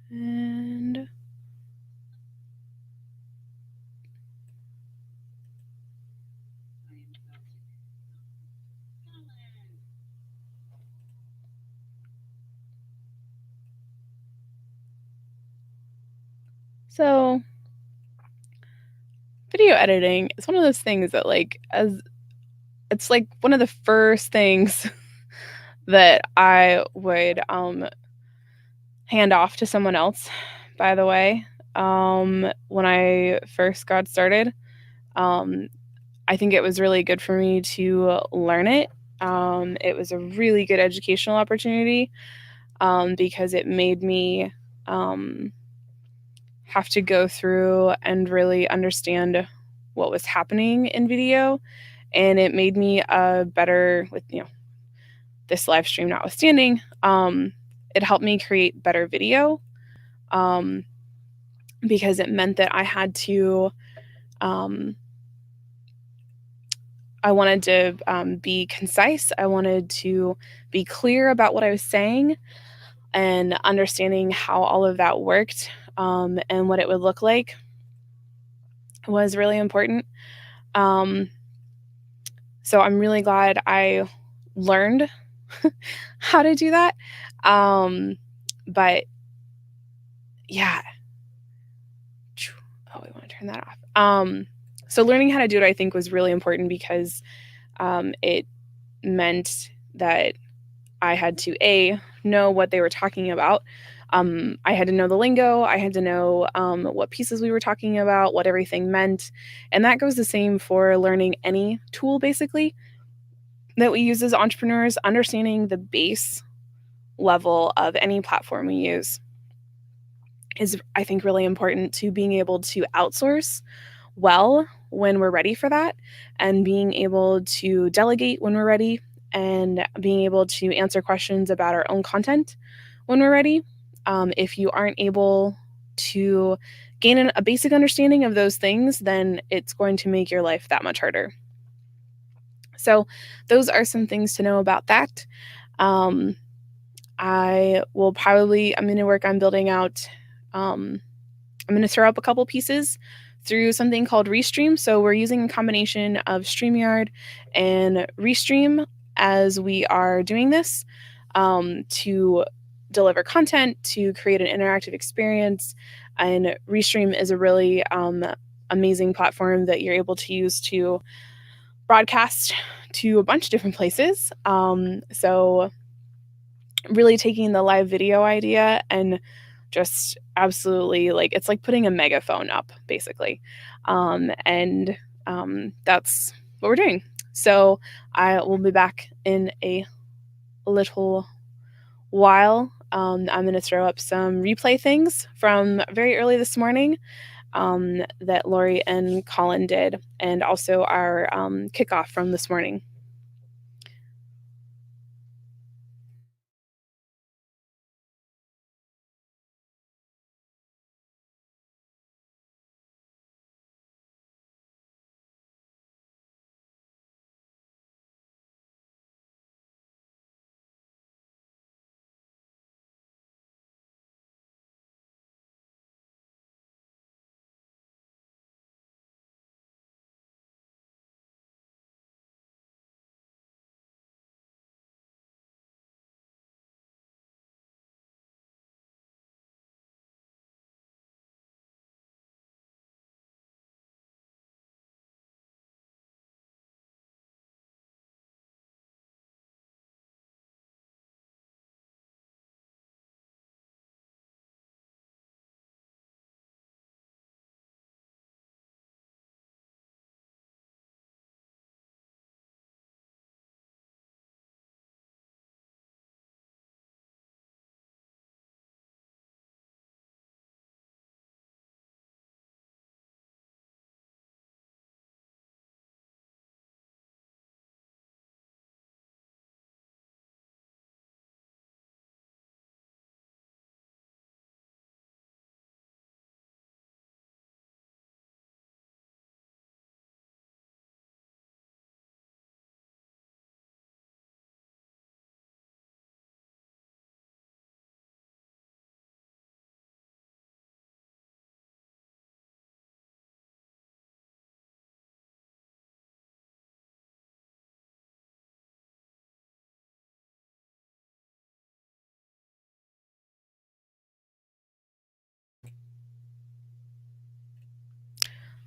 And so video editing is one of those things that it's like one of the first things that I would hand off to someone else, by the way. When I first got started, I think it was really good for me to learn it. It was a really good educational opportunity because it made me have to go through and really understand what was happening in video. And it made me a better, with this live stream notwithstanding, it helped me create better video because it meant that I had to I wanted to be concise. I wanted to be clear about what I was saying, and understanding how all of that worked and what it would look like was really important. So I'm really glad I learned how to do that. But yeah. Oh, we want to turn that off. So learning how to do it, I think, was really important because it meant that I had to know what they were talking about. I had to know the lingo. I had to know what pieces we were talking about, what everything meant. And that goes the same for learning any tool, basically, that we use as entrepreneurs. Understanding the base level of any platform we use is, I think, really important to being able to outsource well when we're ready for that, and being able to delegate when we're ready, and being able to answer questions about our own content when we're ready. If you aren't able to gain a basic understanding of those things, then it's going to make your life that much harder. So those are some things to know about that. I'm going to work on building out, I'm going to throw up a couple pieces through something called Restream. So we're using a combination of StreamYard and Restream as we are doing this to deliver content, to create an interactive experience. And Restream is a really amazing platform that you're able to use to broadcast to a bunch of different places. So really taking the live video idea and just absolutely, it's like putting a megaphone up, basically. That's what we're doing. So I will be back in a little while. I'm going to throw up some replay things from very early this morning that Lori and Colin did, and also our kickoff from this morning.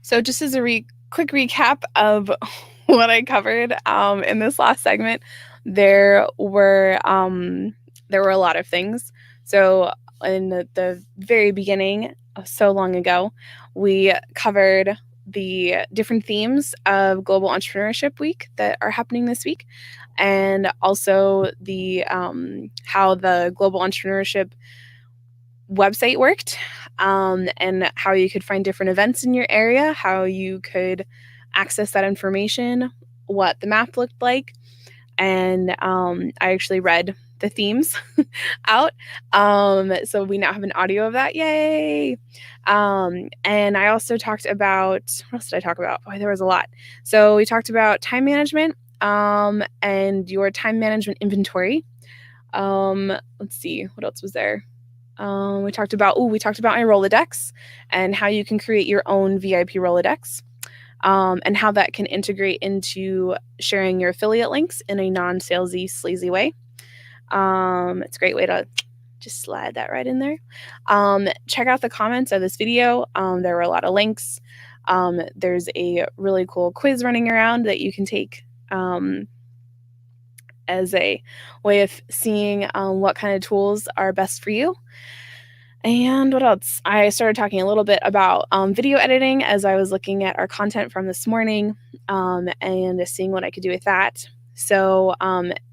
So just as a quick recap of what I covered in this last segment, there were a lot of things. So in the very beginning, so long ago, we covered the different themes of Global Entrepreneurship Week that are happening this week, and also the how the Global Entrepreneurship website worked, and how you could find different events in your area, how you could access that information, what the map looked like. And I actually read the themes out. So we now have an audio of that. Yay! And I also talked about, what else did I talk about? Boy, there was a lot. So we talked about time management, and your time management inventory. Let's see, what else was there? We talked about my Rolodex and how you can create your own VIP Rolodex, and how that can integrate into sharing your affiliate links in a non-salesy, sleazy way. It's a great way to just slide that right in there. Check out the comments of this video. There were a lot of links. There's a really cool quiz running around that you can take as a way of seeing what kind of tools are best for you. And what else? I started talking a little bit about video editing as I was looking at our content from this morning, and seeing what I could do with that. So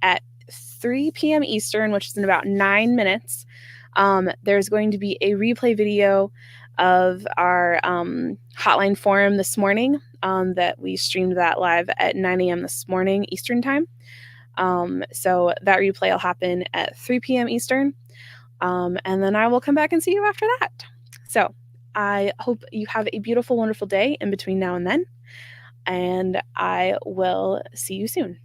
at 3 p.m. Eastern, which is in about 9 minutes, there's going to be a replay video of our hotline forum this morning, that we streamed that live at 9 a.m. this morning Eastern time. So that replay will happen at 3 p.m. Eastern. And then I will come back and see you after that. So I hope you have a beautiful, wonderful day in between now and then. And I will see you soon.